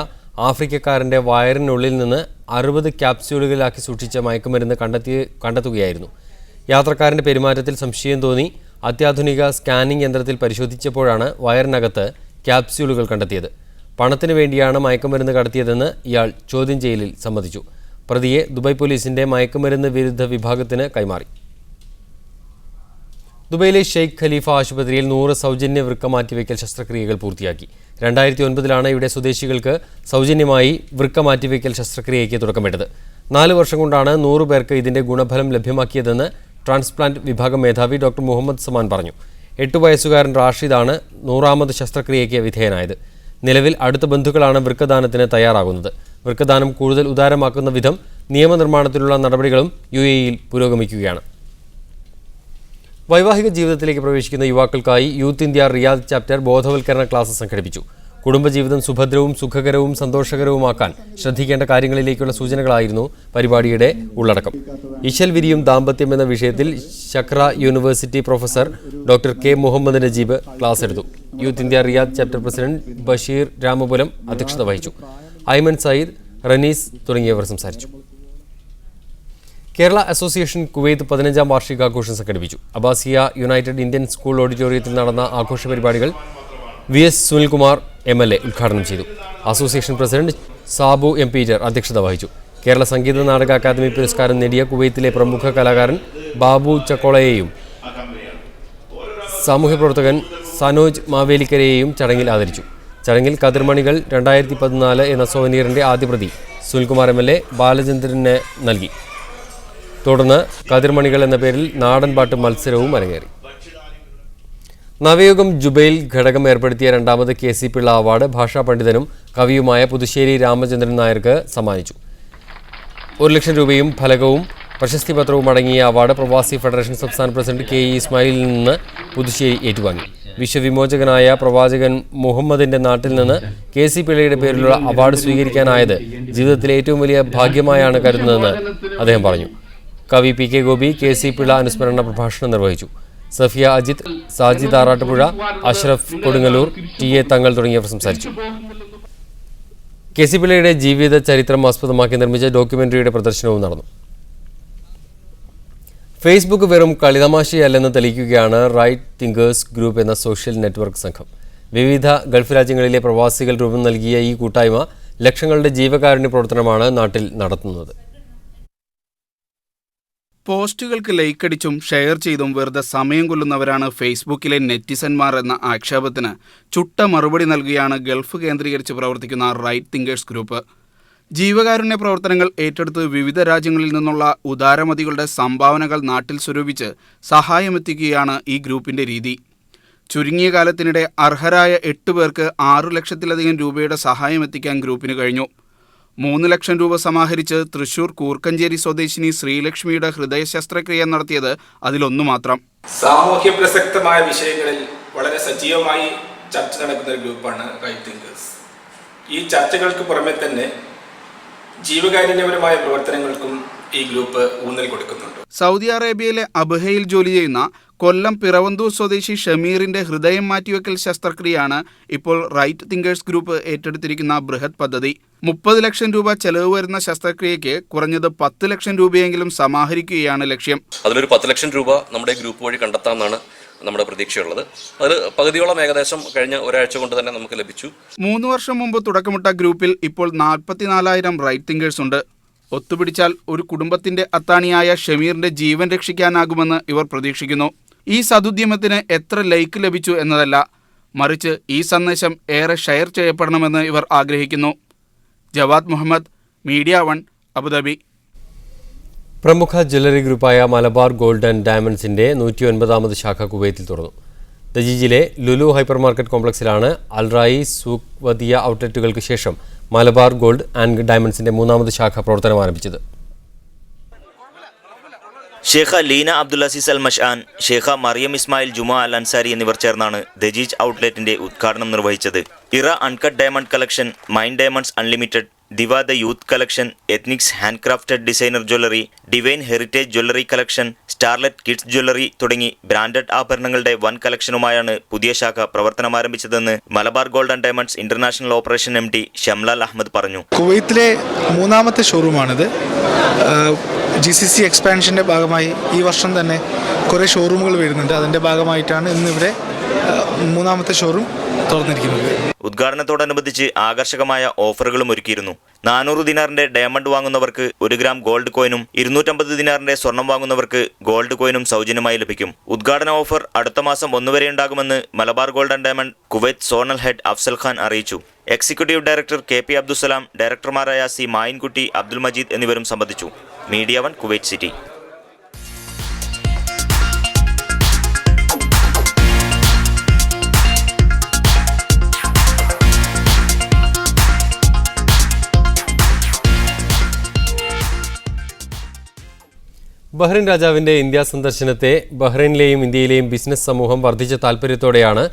ആഫ്രിക്കക്കാരൻ്റെ വയറിനുള്ളിൽ നിന്ന് 60 ക്യാപ്സ്യൂളുകളിലാക്കി സൂക്ഷിച്ച മയക്കുമരുന്ന് കണ്ടെത്തുകയായിരുന്നു. യാത്രക്കാരൻ്റെ പെരുമാറ്റത്തിൽ സംശയം തോന്നി അത്യാധുനിക സ്കാനിംഗ് യന്ത്രത്തിൽ പരിശോധിച്ചപ്പോഴാണ് വയറിനകത്ത് ക്യാപ്സ്യൂളുകൾ കണ്ടെത്തിയത്. പണത്തിന് വേണ്ടിയാണ് മയക്കുമരുന്ന് കടത്തിയതെന്ന് ഇയാൾ ചോദ്യം ചെയ്യലിൽ സമ്മതിച്ചു. പ്രതിയെ ദുബായ് പോലീസിന്റെ മയക്കുമരുന്ന് വിരുദ്ധ വിഭാഗത്തിന് കൈമാറി. ദുബൈയിലെ ഷെയ്ഖ് ഖലീഫ ആശുപത്രിയിൽ 100 സൗജന്യ വൃക്ക മാറ്റിവയ്ക്കൽ ശസ്ത്രക്രിയകൾ പൂർത്തിയാക്കി. 2009 ഇവിടെ സ്വദേശികൾക്ക് സൗജന്യമായി വൃക്ക മാറ്റിവയ്ക്കൽ ശസ്ത്രക്രിയയ്ക്ക് തുടക്കമിട്ടത്. 4 വർഷം കൊണ്ടാണ് 100 പേർക്ക് ഇതിന്റെ ഗുണഫലം ലഭ്യമാക്കിയതെന്ന് ട്രാൻസ്പ്ലാന്റ് വിഭാഗം മേധാവി ഡോക്ടർ മുഹമ്മദ് സമാൻ പറഞ്ഞു. 8 വയസ്സുകാരൻ റാഷിദാണ് 100ാമത് ശസ്ത്രക്രിയയ്ക്ക് വിധേയനായത്. നിലവിൽ അടുത്ത ബന്ധുക്കളാണ് വൃക്കദാനത്തിന് തയ്യാറാകുന്നത്. വൃക്കദാനം കൂടുതൽ ഉദാരമാക്കുന്ന വിധം നിയമനിർമ്മാണത്തിലുള്ള നടപടികളും UAE-യിൽ പുരോഗമിക്കുകയാണ്. വൈവാഹിക ജീവിതത്തിലേക്ക് പ്രവേശിക്കുന്ന യുവാക്കൾക്കായി യൂത്ത് ഇന്ത്യ റിയാദ് ചാപ്റ്റർ ബോധവൽക്കരണ ക്ലാസ് സംഘടിപ്പിച്ചു. കുടുംബജീവിതം സുഭദ്രവും സുഖകരവും സന്തോഷകരവുമാക്കാൻ ശ്രദ്ധിക്കേണ്ട കാര്യങ്ങളിലേക്കുള്ള സൂചനകളായിരുന്നു പരിപാടിയുടെ ഉള്ളടക്കം. ഇശൽ വിരിയും ദാമ്പത്യം എന്ന വിഷയത്തിൽ Shaqra university professor doctor K Muhammad Najeeb class എടുത്തു. Youth India Riyadh chapter president Basheer Ramapuram അധ്യക്ഷത വഹിച്ചു. ഐമൻ സയ്യിദ്, റനീസ് തുടങ്ങിയവർ സംസാരിച്ചു. കേരള അസോസിയേഷൻ കുവൈത്ത് 15ാം വാർഷികാഘോഷം സംഘടിപ്പിച്ചു. അബാസിയ യുണൈറ്റഡ് ഇന്ത്യൻ സ്കൂൾ ഓഡിറ്റോറിയത്തിൽ നടന്ന ആഘോഷ പരിപാടികൾ VS സുനിൽകുമാർ MLA ഉദ്ഘാടനം ചെയ്തു. Association president Sabu M. Peter അധ്യക്ഷത വഹിച്ചു. കേരള സംഗീത നാടക അക്കാദമി പുരസ്കാരം നേടിയ കുവൈത്തിലെ പ്രമുഖ കലാകാരൻ ബാബു ചക്കോളയെയും സാമൂഹ്യ പ്രവർത്തകൻ സനോജ് മാവേലിക്കരയെയും ചടങ്ങിൽ ആദരിച്ചു. ചടങ്ങിൽ കതിർമണികൾ 2014 എന്ന സോവനീറിന്റെ ആദ്യപ്രതി സുനിൽകുമാർ MLA ബാലചന്ദ്രന് നൽകി. തുടർന്ന് കതിർമണികൾ എന്ന പേരിൽ നാടൻപാട്ട് മത്സരവും അരങ്ങേറി. നവയുഗം ജുബൈൽ ഘടകം ഏർപ്പെടുത്തിയ 2ാമത് KC പിള്ള അവാർഡ് ഭാഷാ പണ്ഡിതനും കവിയുമായ പുതുശ്ശേരി രാമചന്ദ്രൻ നായർക്ക് സമ്മാനിച്ചു. 1 ലക്ഷം രൂപയും ഫലകവും പ്രശസ്തി പത്രവും അടങ്ങിയ അവാർഡ് പ്രവാസി ഫെഡറേഷൻ സംസ്ഥാന പ്രസിഡന്റ് KE ഇസ്മായിലിൽ നിന്ന് പുതുശ്ശേരി ഏറ്റുവാങ്ങി. വിശ്വവിമോചകനായ പ്രവാചകൻ മുഹമ്മദിന്റെ നാട്ടിൽ നിന്ന് KC പിള്ളയുടെ പേരിലുള്ള അവാർഡ് സ്വീകരിക്കാനായത് ജീവിതത്തിലെ ഏറ്റവും വലിയ ഭാഗ്യമായാണ് കരുതുന്നതെന്ന് അദ്ദേഹം പറഞ്ഞു. കവി PK ഗോപി KC പിള്ള അനുസ്മരണ പ്രഭാഷണം നിർവഹിച്ചു. സഫിയ അജിത്, സാജിദ് ആറാട്ടുപുഴ, അഷ്റഫ് കൊടുങ്ങല്ലൂർ, TA തങ്ങൾ തുടങ്ങിയവർ സംസാരിച്ചു. KC പിള്ളയുടെ ജീവിത ചരിത്രം ആസ്പദമാക്കി നിർമ്മിച്ച ഡോക്യുമെന്ററിയുടെ പ്രദർശനവും നടന്നു. ഫേസ്ബുക്ക് വെറും കളിതമാശയല്ലെന്ന് തെളിയിക്കുകയാണ് റൈറ്റ് തിങ്കേഴ്സ് ഗ്രൂപ്പ് എന്ന സോഷ്യൽ നെറ്റ്വർക്ക് സംഘം. വിവിധ ഗൾഫ് രാജ്യങ്ങളിലെ പ്രവാസികൾ രൂപം നൽകിയ ഈ കൂട്ടായ്മ ലക്ഷങ്ങളുടെ ജീവകാരുണ്യ പ്രവർത്തനമാണ് നാട്ടിൽ നടത്തുന്നത്. പോസ്റ്റുകൾക്ക് ലൈക്കടിച്ചും ഷെയർ ചെയ്തും വെറുതെ സമയം കൊല്ലുന്നവരാണ് ഫേസ്ബുക്കിലെ നെറ്റിസന്മാർ എന്ന ആക്ഷേപത്തിന് ചുട്ട മറുപടി നൽകുകയാണ് ഗൾഫ് കേന്ദ്രീകരിച്ച് പ്രവർത്തിക്കുന്ന റൈറ്റ് തിങ്കേഴ്സ് ഗ്രൂപ്പ്. ജീവകാരുണ്യ പ്രവർത്തനങ്ങൾ ഏറ്റെടുത്ത് വിവിധ രാജ്യങ്ങളിൽ നിന്നുള്ള ഉദാരമതികളുടെ സംഭാവനകൾ നാട്ടിൽ സ്വരൂപിച്ച് സഹായമെത്തിക്കുകയാണ് ഈ ഗ്രൂപ്പിന്റെ രീതി. ചുരുങ്ങിയ കാലത്തിനിടെ അർഹരായ 8 പേർക്ക് 6 ലക്ഷത്തിലധികം രൂപയുടെ സഹായമെത്തിക്കാൻ ഗ്രൂപ്പിന് കഴിഞ്ഞു. 3 ലക്ഷം രൂപ സമാഹരിച്ച് തൃശൂർ കൂർക്കഞ്ചേരി സ്വദേശിനി ശ്രീലക്ഷ്മിയുടെ ഹൃദയ ശസ്ത്രക്രിയ നടത്തിയത് അതിലൊന്നു മാത്രം. സാമൂഹ്യ പ്രസക്തമായ വിഷയങ്ങളിൽ വളരെ സജീവമായി ചർച്ച നടക്കുന്ന ഒരു ഗ്രൂപ്പാണ് റൈറ്റ് തിങ്കേഴ്സ്. ഈ ചർച്ചകൾക്ക് പുറമെ തന്നെ ജീവകാരുണ്യപരമായ പ്രവർത്തനങ്ങൾക്കും ഈ ഗ്രൂപ്പ് ഊന്നൽ കൊടുക്കുന്നുണ്ട്. സൗദി അറേബ്യയിലെ അബ്ഹയിൽ ജോലി ചെയ്യുന്ന കൊല്ലം പിറവന്തൂർ സ്വദേശി ഷമീറിന്റെ ഹൃദയം മാറ്റിവെക്കൽ ശസ്ത്രക്രിയയാണ് ഇപ്പോൾ റൈറ്റ് തിങ്കേഴ്സ് ഗ്രൂപ്പ് ഏറ്റെടുത്തിരിക്കുന്ന ബൃഹത് പദ്ധതി. 30 ലക്ഷം രൂപ ചെലവ് വരുന്ന ശസ്ത്രക്രിയയ്ക്ക് കുറഞ്ഞത് 10 ലക്ഷം രൂപയെങ്കിലും സമാഹരിക്കുകയാണ് ലക്ഷ്യം. അതിലൊരു 10 ലക്ഷം രൂപ നമ്മുടെ ഗ്രൂപ്പ് വഴി കണ്ടെത്താമെന്നാണ് നമ്മുടെ പ്രതീക്ഷയുള്ളത്. അതിൽ പകുതിയോളം ഏകദേശം കഴിഞ്ഞ ഒരാഴ്ച കൊണ്ട് തന്നെ നമുക്ക് ലഭിച്ചു. 3 വർഷം മുമ്പ് തുടക്കമിട്ട ഗ്രൂപ്പിൽ ഇപ്പോൾ 44,000 റൈറ്റ് തിങ്കേഴ്സ് ഉണ്ട്. ഒത്തുപിടിച്ചാൽ ഒരു കുടുംബത്തിന്റെ അത്താണിയായ ഷമീറിന്റെ ജീവൻ രക്ഷിക്കാനാകുമെന്ന് ഇവർ പ്രതീക്ഷിക്കുന്നു. ഈ സദുദ്യമത്തിന് എത്ര ലൈക്ക് ലഭിച്ചു എന്നതല്ല, മറിച്ച് ഈ സന്ദേശം ഏറെ ഷെയർ ചെയ്യപ്പെടണമെന്ന് ഇവർ ആഗ്രഹിക്കുന്നു. Jawad Muhammad, media 1, Abu Dhabi. പ്രമുഖ ജ്വല്ലറി ഗ്രൂപ്പായ മലബാർ ഗോൾഡ് ആൻഡ് ഡയമണ്ട്സിന്റെ 109ാമത് ശാഖ കുവൈത്തിൽ തുറന്നു. ദജീജിലെ ലുലു ഹൈപ്പർ മാർക്കറ്റ് കോംപ്ലക്സിലാണ് അൽറായി സൂഖ് വദിയ ഔട്ട്ലെറ്റുകൾക്ക് ശേഷം മലബാർ ഗോൾഡ് ആൻഡ് ഡയമണ്ട്സിന്റെ 3ാമത് ശാഖ പ്രവർത്തനം ആരംഭിച്ചത്. ഷേഖ ലീന അബ്ദുൽ അസീസ് അൽ മഷ്ആൻ, ഷേഖ മറിയം ഇസ്മായിൽ ജുമാ അൽ അൻസാരി എന്നിവർ ചേർന്നാണ് ദജീജ് ഔട്ട്ലെറ്റിന്റെ ഉദ്ഘാടനം നിർവഹിച്ചത്. Era uncut diamond collection, mind diamonds unlimited, Diva the youth collection, Ethnix hand crafted designer jewellery, divine heritage jewellery collection, starlet kids jewellery തുടങ്ങി ബ്രാൻഡഡ് ആഭരണങ്ങളുടെ വൻ കളക്ഷനുമായാണ് പുതിയ ശാഖ പ്രവർത്തനമാരംഭിച്ചതെന്ന് Malabar gold and diamonds international operation MD Shamlal Ahammed പറഞ്ഞു. കുവൈത്തിലെ മൂന്നാമത്തെ ഷോറൂമാണിത്. GCC എക്സ്പാൻഷൻ്റെ ഭാഗമായി ഈ വർഷം തന്നെ കുറേ ഷോറൂമുകൾ വരുന്നുണ്ട്. അതിൻ്റെ ഭാഗമായിട്ടാണ് ഇന്നിവിടെ മൂന്നാമത്തെ ഷോറൂം തുറന്നിരിക്കുന്നത്. ഉദ്ഘാടനത്തോടനുബന്ധിച്ച് ആകർഷകമായ ഓഫറുകളും ഒരുക്കിയിരുന്നു. 400 ദിനാറിന്റെ ഡയമണ്ട് വാങ്ങുന്നവർക്ക് 1 ഗ്രാം ഗോൾഡ് കോയിനും 250 ദിനാറിന്റെ സ്വർണം വാങ്ങുന്നവർക്ക് ഗോൾഡ് കോയിനും സൗജന്യമായി ലഭിക്കും. ഉദ്ഘാടന ഓഫർ അടുത്ത മാസം 1 വരെ ഉണ്ടാകുമെന്ന് Malabar gold and diamond Kuwait zonal head Afsal Khan അറിയിച്ചു. എക്സിക്യൂട്ടീവ് ഡയറക്ടർ KP അബ്ദുസലാം, ഡയറക്ടർമാരായ C മായിൻകുട്ടി, അബ്ദുൽ മജീദ് എന്നിവരും സംബന്ധിച്ചു. Media 1 Kuwait city. ബഹ്റൈൻ രാജാവിന്റെ ഇന്ത്യ സന്ദർശനത്തെ ബഹ്റൈനിലെയും ഇന്ത്യയിലെയും ബിസിനസ് സമൂഹം വർദ്ധിച്ച താൽപര്യത്തോടെയാണ്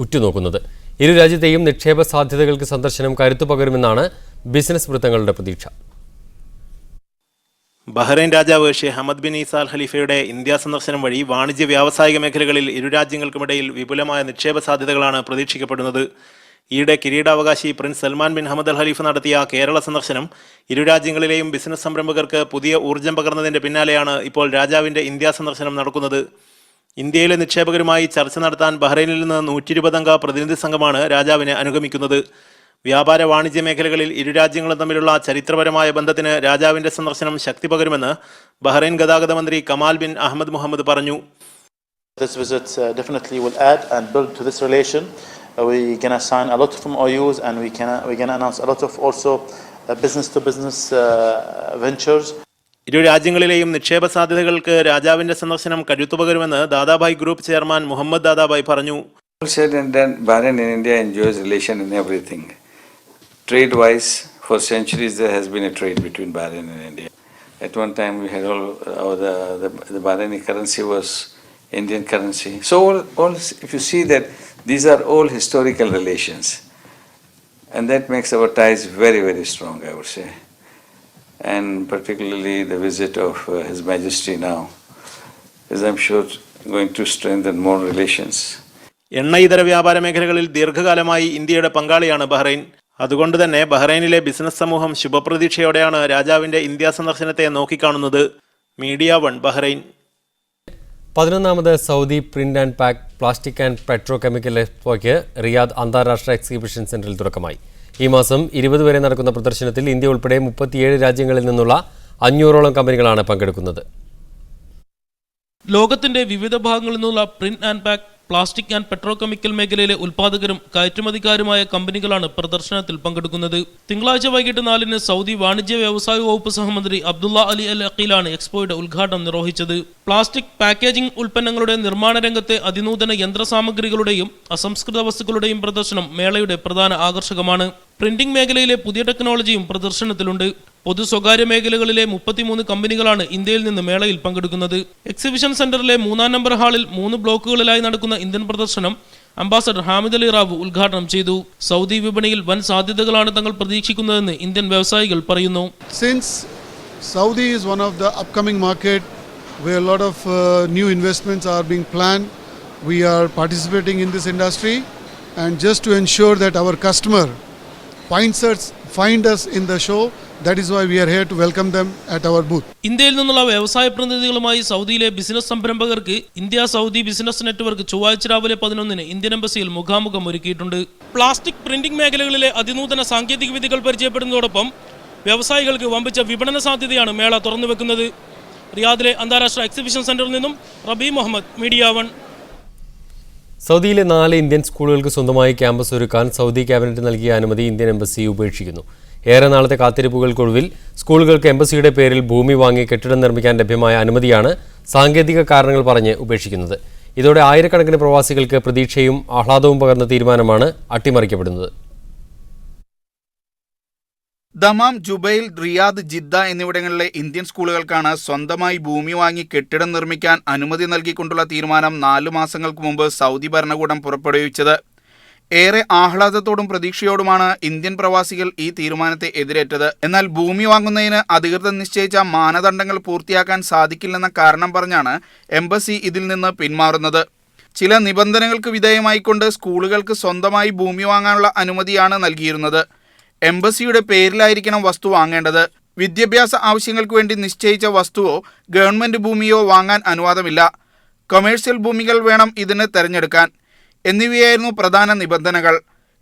ഉറ്റുനോക്കുന്നത്. ഇരു രാജ്യത്തെയും നിക്ഷേപ സാധ്യതകൾക്ക് സന്ദർശനം കരുത്തു പകരുമെന്നാണ് ബിസിനസ് വൃത്തങ്ങളുടെ പ്രതീക്ഷ. ബഹ്റൈൻ രാജാവ് ഷെയ്ഖ് ഹമദ് ബിൻ ഈസ അൽ ഖലീഫയുടെ ഇന്ത്യ സന്ദർശനം വഴി വാണിജ്യ വ്യാവസായിക മേഖലകളിൽ ഇരു രാജ്യങ്ങൾക്കുമിടയിൽ വിപുലമായ നിക്ഷേപ സാധ്യതകളാണ് പ്രതീക്ഷിക്കപ്പെടുന്നത്. ഈയിടെ കിരീടാവകാശി Prince Salman bin Hamad Al ഖലീഫ നടത്തിയ കേരള സന്ദർശനം ഇരു രാജ്യങ്ങളിലെയും ബിസിനസ് സംരംഭകർക്ക് പുതിയ ഊർജ്ജം പകർന്നതിന്റെ പിന്നാലെയാണ് ഇപ്പോൾ രാജാവിന്റെ ഇന്ത്യ സന്ദർശനം നടക്കുന്നത്. ഇന്ത്യയിലെ നിക്ഷേപകരുമായി ചർച്ച നടത്താൻ ബഹ്റൈനിൽ നിന്ന് 120 അംഗ പ്രതിനിധി സംഘമാണ് രാജാവിനെ അനുഗമിക്കുന്നത്. വ്യാപാര വാണിജ്യ മേഖലകളിൽ ഇരു രാജ്യങ്ങളും തമ്മിലുള്ള ചരിത്രപരമായ ബന്ധത്തിന് രാജാവിന്റെ സന്ദർശനം ശക്തി പകരുമെന്ന് ബഹ്റൈൻ ഗതാഗത മന്ത്രി കമാൽ ബിൻ അഹമ്മദ് മുഹമ്മദ് പറഞ്ഞു. This visit definitely will add and build to this relation. We're going to sign a lot of MOUs and we're going to announce a lot of also business-to-business ventures. ഇരു രാജ്യങ്ങളിലെയും നിക്ഷേപ സാധ്യതകൾക്ക് രാജാവിന്റെ സന്ദർശനം കരുത്തു പകരുമെന്ന് Dadabhai group chairman Muhammad Dadabhai പറഞ്ഞു. Bahrain and India enjoys relation in everything. Trade-wise, for centuries there has been a trade between Bahrain and India. At one time we had the Bahraini currency was Indian currency. So all if you see that these are all historical relations, and that makes our ties very, very strong, I would say. And particularly the visit of His Majesty now is, I'm sure, going to strengthen more relations. എണ്ണ ഇതര വ്യാപാര മേഖലകളിൽ ദീർഘകാലമായി ഇന്ത്യയുടെ പങ്കാളിയാണ് Bahrain. അതുകൊണ്ട് തന്നെ ബഹ്റൈനിലെ business സമൂഹം ശുഭപ്രതീക്ഷയോടെയാണ് രാജാവിന്റെ ഇന്ത്യ സന്ദർശനത്തെ നോക്കിക്കാണുന്നത്. Media 1 Bahrain. 11ാമത് Saudi print and pack plastic and petro chemical എക്സ്പോയ്ക്ക് റിയാദ് അന്താരാഷ്ട്ര എക്സിബിഷൻ സെന്ററിൽ തുടക്കമായി. ഈ മാസം 20 വരെ നടക്കുന്ന പ്രദർശനത്തിൽ ഇന്ത്യ ഉൾപ്പെടെ 37 രാജ്യങ്ങളിൽ നിന്നുള്ള 500ഓളം കമ്പനികളാണ് പങ്കെടുക്കുന്നത്. ലോകത്തിന്റെ വിവിധ ഭാഗങ്ങളിൽ നിന്നുള്ള print and pack, plastic and petro chemical മേഖലയിലെ ഉൽപ്പാദകരും കയറ്റുമതിക്കാരുമായ കമ്പനികളാണ് പ്രദർശനത്തിൽ പങ്കെടുക്കുന്നത്. തിങ്കളാഴ്ച വൈകിട്ട് 4-ന് സൗദി വാണിജ്യ വ്യവസായ വകുപ്പ് സഹമന്ത്രി അബ്ദുള്ള അലി അൽ അഖീലാണ് എക്സ്പോയുടെ ഉദ്ഘാടനം നിർവഹിച്ചത്. പ്ലാസ്റ്റിക് പാക്കേജിംഗ് ഉൽപ്പന്നങ്ങളുടെ നിർമ്മാണ രംഗത്തെ അതിനൂതന യന്ത്രസാമഗ്രികളുടെയും അസംസ്കൃത വസ്തുക്കളുടെയും പ്രദർശനം മേളയുടെ പ്രധാന ആകർഷകമാണ്. പ്രിന്റിംഗ് മേഖലയിലെ പുതിയ ടെക്നോളജിയും പ്രദർശനത്തിലുണ്ട്. പൊതു സ്വകാര്യ മേഖലകളിലെ 33 കമ്പനികളാണ് ഇന്ത്യയിൽ നിന്ന് മേളയിൽ പങ്കെടുക്കുന്നത്. എക്സിബിഷൻ സെന്ററിലെ 3-ാം നമ്പർ ഹാളിൽ 3 ബ്ലോക്കുകളിലായി നടക്കുന്ന ഇന്ത്യൻ പ്രദർശനം അംബാസഡർ ഹാമിദ് അലി റാവു ഉദ്ഘാടനം ചെയ്തു. സൗദി വിപണിയിൽ വൻ സാധ്യതകളാണ് തങ്ങൾ പ്രതീക്ഷിക്കുന്നതെന്ന് ഇന്ത്യൻ വ്യവസായികൾ പറയുന്നു. Since Saudi is one of the upcoming market where a lot of new investments are being planned, we are participating in this industry, and just to ensure that our customer find us in the show, that is why we are here to welcome them at our booth. ഇന്ത്യയിൽ നിന്നുള്ള വ്യവസായ പ്രതിനിധികളുമായി സൗദിയിലെ business സംരംഭകർക്ക് India Saudi business network ചൊവ്വാഴ്ച രാവിലെ 11-ന് Indian എംബസിയിൽ മുഖാമുഖം ഒരുക്കിയിട്ടുണ്ട്. പ്ലാസ്റ്റിക് പ്രിന്റിംഗ് മേഖലകളിലെ അതിനൂതന സാങ്കേതിക വിദ്യകൾ പരിചയപ്പെടുന്നതോടൊപ്പം വ്യവസായികൾക്ക് വമ്പിച്ച വിപണന സാധ്യതയാണ് മേള തുറന്നുവെക്കുന്നത്. റിയാദിലെ അന്താരാഷ്ട്ര എക്സിബിഷൻ സെന്ററിൽ നിന്നും റബി മുഹമ്മദ്, മീഡിയ 1. സൗദിയിലെ 4 ഇന്ത്യൻ സ്കൂളുകൾക്ക് സ്വന്തമായി ക്യാമ്പസ് ഒരുക്കാൻ സൗദി ക്യാബിനറ്റ് നൽകിയ അനുമതി ഇന്ത്യൻ എംബസി ഉപേക്ഷിക്കുന്നു. ഏറെ നാളത്തെ കാത്തിരിപ്പുകൾക്കൊടുവിൽ സ്കൂളുകൾക്ക് എംബസിയുടെ പേരിൽ ഭൂമി വാങ്ങി കെട്ടിടം നിർമ്മിക്കാൻ ലഭ്യമായ അനുമതിയാണ് സാങ്കേതിക കാരണങ്ങൾ പറഞ്ഞ് ഉപേക്ഷിക്കുന്നത്. ഇതോടെ ആയിരക്കണക്കിന് പ്രവാസികൾക്ക് പ്രതീക്ഷയും ആഹ്ലാദവും പകർന്ന തീരുമാനമാണ് അട്ടിമറിക്കപ്പെടുന്നത്. ദമാം, ജുബൈൽ, റിയാദ്, ജിദ്ദ എന്നിവിടങ്ങളിലെ ഇന്ത്യൻ സ്കൂളുകൾക്കാണ് സ്വന്തമായി ഭൂമി വാങ്ങി കെട്ടിടം നിർമ്മിക്കാൻ അനുമതി നൽകിക്കൊണ്ടുള്ള തീരുമാനം 4 മാസങ്ങൾക്ക് മുമ്പ് സൗദി ഭരണകൂടം പുറപ്പെടുവിച്ചത്. ഏറെ ആഹ്ലാദത്തോടും പ്രതീക്ഷയോടുമാണ് ഇന്ത്യൻ പ്രവാസികൾ ഈ തീരുമാനത്തെ എതിരേറ്റത്. എന്നാൽ ഭൂമി വാങ്ങുന്നതിന് അധികൃതർ നിശ്ചയിച്ച മാനദണ്ഡങ്ങൾ പൂർത്തിയാക്കാൻ സാധിക്കില്ലെന്ന കാരണം പറഞ്ഞാണ് എംബസി ഇതിൽ നിന്ന് പിന്മാറുന്നത്. ചില നിബന്ധനകൾക്ക് വിധേയമായിക്കൊണ്ട് സ്കൂളുകൾക്ക് സ്വന്തമായി ഭൂമി വാങ്ങാനുള്ള അനുമതിയാണ് നൽകിയിരുന്നത്. എംബസിയുടെ പേരിലായിരിക്കണം വസ്തു വാങ്ങേണ്ടത്. വിദ്യാഭ്യാസ ആവശ്യങ്ങൾക്ക് വേണ്ടി നിശ്ചയിച്ച വസ്തുവോ ഗവൺമെന്റ് ഭൂമിയോ വാങ്ങാൻ അനുവാദമില്ല. കൊമേഴ്സ്യൽ ഭൂമികൾ വേണം ഇതിന് തെരഞ്ഞെടുക്കാൻ എന്നിവയായിരുന്നു പ്രധാന നിബന്ധനകൾ.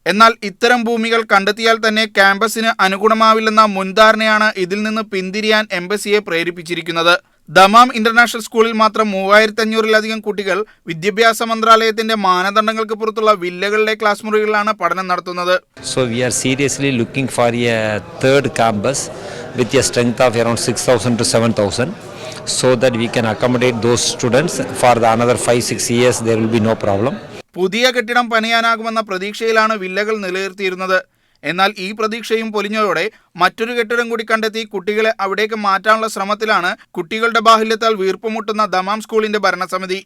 എന്നാൽ ഇത്തരം ഭൂമികൾ കണ്ടെത്തിയാൽ തന്നെ ക്യാമ്പസിന് അനുഗുണമാവില്ലെന്ന മുൻധാരണയാണ് ഇതിൽ നിന്ന് പിന്തിരിയാൻ എംബസിയെ പ്രേരിപ്പിച്ചിരിക്കുന്നത്. ദമാം ഇന്റർനാഷണൽ സ്കൂളിൽ മാത്രം 3500-ലധികം കുട്ടികൾ വിദ്യാഭ്യാസ മന്ത്രാലയത്തിന്റെ മാനദണ്ഡങ്ങൾക്ക് പുറത്തുള്ള വില്ലകളിലെ ക്ലാസ് മുറികളിലാണ് പഠനം നടത്തുന്നത്. So we are seriously looking for a third campus with a strength of around 6,000 to 7,000 so that we can accommodate those students for the another 5-6 years. There will be no problem. പുതിയ കെട്ടിടം പണിയാനാകുമെന്ന പ്രതീക്ഷയിലാണ് വില്ലകൾ നിലനിർത്തിയിരുന്നത്. എന്നാൽ ഈ പ്രതീക്ഷയും പൊലിഞ്ഞതോടെ മറ്റൊരു കെട്ടിടം കൂടി കണ്ടെത്തി കുട്ടികളെ അവിടേക്ക് മാറ്റാനുള്ള ശ്രമത്തിലാണ് കുട്ടികളുടെ ബാഹുല്യത്താൽ വീർപ്പുമുട്ടുന്ന ദമാം സ്കൂളിന്റെ ഭരണസമിതി.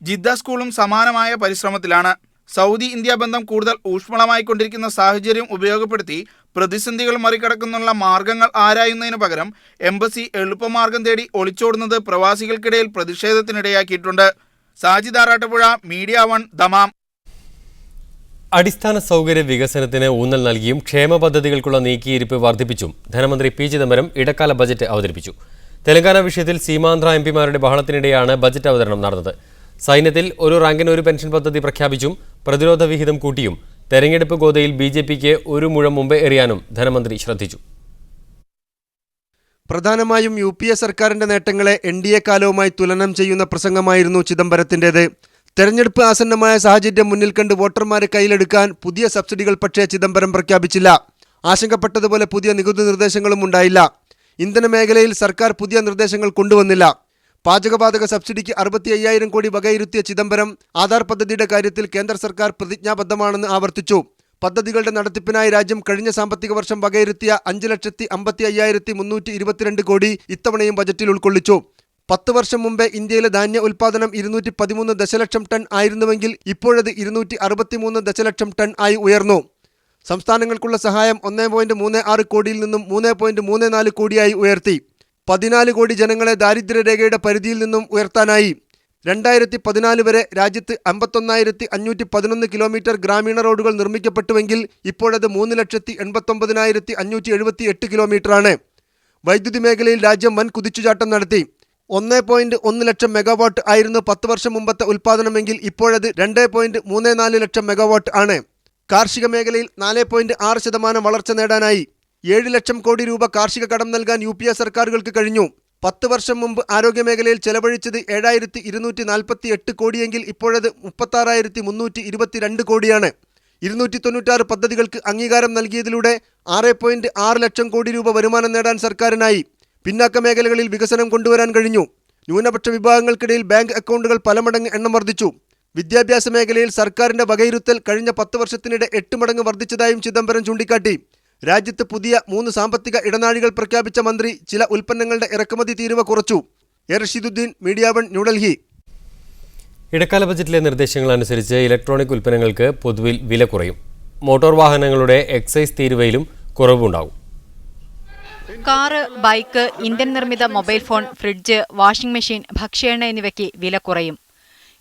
ജിദ്ദ സ്കൂളും സമാനമായ പരിശ്രമത്തിലാണ്. സൗദി ഇന്ത്യ ബന്ധം കൂടുതൽ ഊഷ്മളമായിക്കൊണ്ടിരിക്കുന്ന സാഹചര്യം ഉപയോഗപ്പെടുത്തി പ്രതിസന്ധികൾ മറികടക്കുന്നുള്ള മാർഗങ്ങൾ ആരായുന്നതിന് പകരം എംബസി എളുപ്പമാർഗം തേടി ഒളിച്ചോടുന്നത് പ്രവാസികൾക്കിടയിൽ പ്രതിഷേധത്തിനിടയാക്കിയിട്ടുണ്ട്. Sajid Arattupuzha, Media 1, Dammam. അടിസ്ഥാന സൗകര്യ വികസനത്തിന് ഊന്നൽ നൽകിയും ക്ഷേമ പദ്ധതികൾക്കുള്ള നീക്കിയിരിപ്പ് വർദ്ധിപ്പിച്ചും ധനമന്ത്രി പി ചിദംബരം ഇടക്കാല ബജറ്റ് അവതരിപ്പിച്ചു. തെലങ്കാന വിഷയത്തിൽ സീമാന്ധ്ര എംപിമാരുടെ ബഹളത്തിനിടെയാണ് ബജറ്റ് അവതരണം നടന്നത്. സൈന്യത്തിൽ ഒരു റാങ്കിന് ഒരു പെൻഷൻ പദ്ധതി പ്രഖ്യാപിച്ചും പ്രതിരോധ വിഹിതം കൂട്ടിയും തെരഞ്ഞെടുപ്പ് ഗോതയിൽ BJPക്ക് ഒരു മുഴം മുമ്പേ എറിയാനും ധനമന്ത്രി ശ്രദ്ധിച്ചു. പ്രധാനമായും UPA സർക്കാരിന്റെ നേട്ടങ്ങളെ NDA കാലവുമായി തുലനം ചെയ്യുന്ന പ്രസംഗമായിരുന്നു ചിദംബരത്തിൻ്റേത്. തെരഞ്ഞെടുപ്പ് ആസന്നമായ സാഹചര്യം മുന്നിൽ കണ്ട് വോട്ടർമാരെ കയ്യിലെടുക്കാൻ പുതിയ സബ്സിഡികൾ പക്ഷേ ചിദംബരം പ്രഖ്യാപിച്ചില്ല. ആശങ്കപ്പെട്ടതുപോലെ പുതിയ നികുതി നിർദ്ദേശങ്ങളും ഉണ്ടായില്ല. ഇന്ധന മേഖലയിൽ സർക്കാർ പുതിയ നിർദ്ദേശങ്ങൾ കൊണ്ടുവന്നില്ല. പാചകവാതക സബ്സിഡിക്ക് 65,000 കോടി വകയിരുത്തിയ ചിദംബരം ആധാർ പദ്ധതിയുടെ കാര്യത്തിൽ കേന്ദ്ര സർക്കാർ പ്രതിജ്ഞാബദ്ധമാണെന്ന് ആവർത്തിച്ചു. പദ്ധതികളുടെ നടത്തിപ്പിനായി രാജ്യം കഴിഞ്ഞ സാമ്പത്തിക വർഷം വകയിരുത്തിയ 5,55,322 കോടി ഇത്തവണയും ബജറ്റിൽ ഉൾക്കൊള്ളിച്ചു. 10 വർഷം മുമ്പേ ഇന്ത്യയിലെ ധാന്യ ഉൽപ്പാദനം 213 ദശലക്ഷം ടൺ ആയിരുന്നുവെങ്കിൽ ഇപ്പോഴത് 263 ദശലക്ഷം ടൺ ആയി ഉയർന്നു. സംസ്ഥാനങ്ങൾക്കുള്ള സഹായം 1.36 കോടിയിൽ നിന്നും 3.34 കോടിയായി ഉയർത്തി. 14 കോടി ജനങ്ങളെ ദാരിദ്ര്യരേഖയുടെ പരിധിയിൽ നിന്നും ഉയർത്താനായി. 2014 വരെ രാജ്യത്ത് 51,511 കിലോമീറ്റർ ഗ്രാമീണ റോഡുകൾ നിർമ്മിക്കപ്പെട്ടുവെങ്കിൽ ഇപ്പോഴത് 3,89,578 കിലോമീറ്ററാണ്. വൈദ്യുതി മേഖലയിൽ രാജ്യം വൻ കുതിച്ചുചാട്ടം നടത്തി. 1.1 ലക്ഷം മെഗാവാട്ട് ആയിരുന്നു 10 വർഷം മുമ്പത്തെ ഉൽപ്പാദനമെങ്കിൽ ഇപ്പോഴത് 2.34 ലക്ഷം മെഗാവാട്ട് ആണ്. കാർഷിക മേഖലയിൽ 4.6% വളർച്ച നേടാനായി. 7 ലക്ഷം കോടി രൂപ കാർഷിക കടം നൽകാൻ UPA സർക്കാരുകൾക്ക് കഴിഞ്ഞു. 10 വർഷം മുമ്പ് ആരോഗ്യമേഖലയിൽ ചെലവഴിച്ചത് 7,248 കോടിയെങ്കിൽ ഇപ്പോഴത് 36,322 കോടിയാണ്. 296 പദ്ധതികൾക്ക് അംഗീകാരം നൽകിയതിലൂടെ 6.6 ലക്ഷം കോടി രൂപ വരുമാനം നേടാൻ സർക്കാരിനായി. പിന്നാക്ക മേഖലകളിൽ വികസനം കൊണ്ടുവരാൻ കഴിഞ്ഞു. ന്യൂനപക്ഷ വിഭാഗങ്ങൾക്കിടയിൽ ബാങ്ക് അക്കൗണ്ടുകൾ പലമടങ്ങ് എണ്ണം വർദ്ധിച്ചു. വിദ്യാഭ്യാസ മേഖലയിൽ സർക്കാരിന്റെ വകയിരുത്തൽ കഴിഞ്ഞ 10 വർഷത്തിനിടെ 8 മടങ്ങ് വർദ്ധിച്ചതായും ചിദംബരം ചൂണ്ടിക്കാട്ടി. രാജ്യത്ത് പുതിയ 3 സാമ്പത്തിക ഇടനാഴികൾ പ്രഖ്യാപിച്ച മന്ത്രി ചില ഉൽപ്പന്നങ്ങളുടെ ഇറക്കുമതി തീരുവ കുറച്ചു. റഷീദുദ്ദീൻ, മീഡിയ 1, ന്യൂഡൽഹി. ഇടക്കാല ബജറ്റിലെ നിർദ്ദേശങ്ങൾ അനുസരിച്ച് ഇലക്ട്രോണിക് ഉൽപ്പന്നങ്ങൾക്ക് പൊതുവിൽ വില കുറയും. മോട്ടോർ വാഹനങ്ങളുടെ എക്സൈസ് തീരുവയിലും കുറവുണ്ടാകും. കാറ്, ബൈക്ക്, ഇന്ത്യൻ നിർമ്മിത mobile phone, fridge, washing machine, ഭക്ഷ്യ എണ്ണ എന്നിവയ്ക്ക് വില കുറയും.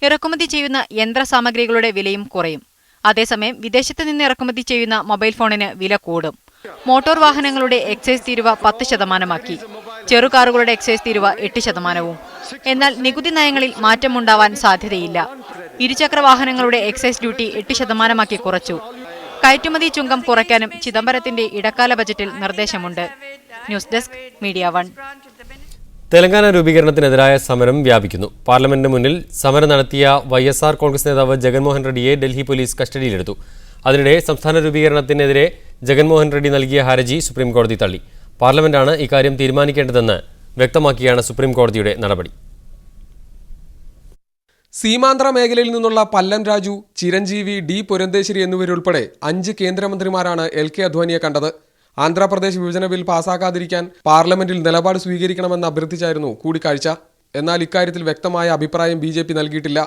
ഇറക്കുമതി ചെയ്യുന്ന യന്ത്രസാമഗ്രികളുടെ വിലയും കുറയും. അതേസമയം വിദേശത്ത് നിന്ന് ഇറക്കുമതി ചെയ്യുന്ന മൊബൈൽ ഫോണിന് വില കൂടും. മോട്ടോർ വാഹനങ്ങളുടെ എക്സൈസ് തീരുവ 10%. ചെറുകാറുകളുടെ എക്സൈസ് തീരുവ 8%. എന്നാൽ നികുതി നയങ്ങളിൽ മാറ്റമുണ്ടാവാൻ സാധ്യതയില്ല. ഇരുചക്ര വാഹനങ്ങളുടെ എക്സൈസ് ഡ്യൂട്ടി 8% കുറച്ചു. കയറ്റുമതി ചുങ്കം കുറയ്ക്കാനും ചിദംബരത്തിന്റെ ഇടക്കാല ബജറ്റിൽ നിർദ്ദേശമുണ്ട്. News desk, media 1. തെലങ്കാന രൂപീകരണത്തിനെതിരായ സമരം വ്യാപിക്കുന്നു. പാർലമെന്റിന് മുന്നിൽ സമരം നടത്തിയ YSR കോൺഗ്രസ് നേതാവ് ജഗൻമോഹൻ റെഡ്ഡിയെ ഡൽഹി പോലീസ് കസ്റ്റഡിയിലെടുത്തു. അതിനിടെ സംസ്ഥാന രൂപീകരണത്തിനെതിരെ ജഗൻമോഹൻ റെഡ്ഡി നൽകിയ ഹർജി സുപ്രീംകോടതി തള്ളി. പാർലമെന്റാണ് ഇക്കാര്യം തീരുമാനിക്കേണ്ടതെന്ന് വ്യക്തമാക്കിയാണ് സുപ്രീംകോടതിയുടെ നടപടി. സീമാന്ധ്ര മേഖലയിൽ നിന്നുള്ള പല്ലൻ രാജു, ചിരഞ്ജീവി, D പുരന്തേശ്വരി എന്നിവരുൾപ്പെടെ 5 കേന്ദ്രമന്ത്രിമാരാണ് LK അദ്വാനിയെ കണ്ടത്. ആന്ധ്രാപ്രദേശ് വിഭജന ബിൽ പാസാക്കാതിരിക്കാൻ പാർലമെന്റിൽ നിലപാട് സ്വീകരിക്കണമെന്ന് അഭ്യർത്ഥിച്ചായിരുന്നു കൂടിക്കാഴ്ച. എന്നാൽ ഇക്കാര്യത്തിൽ വ്യക്തമായ അഭിപ്രായം BJP നൽകിയിട്ടില്ല.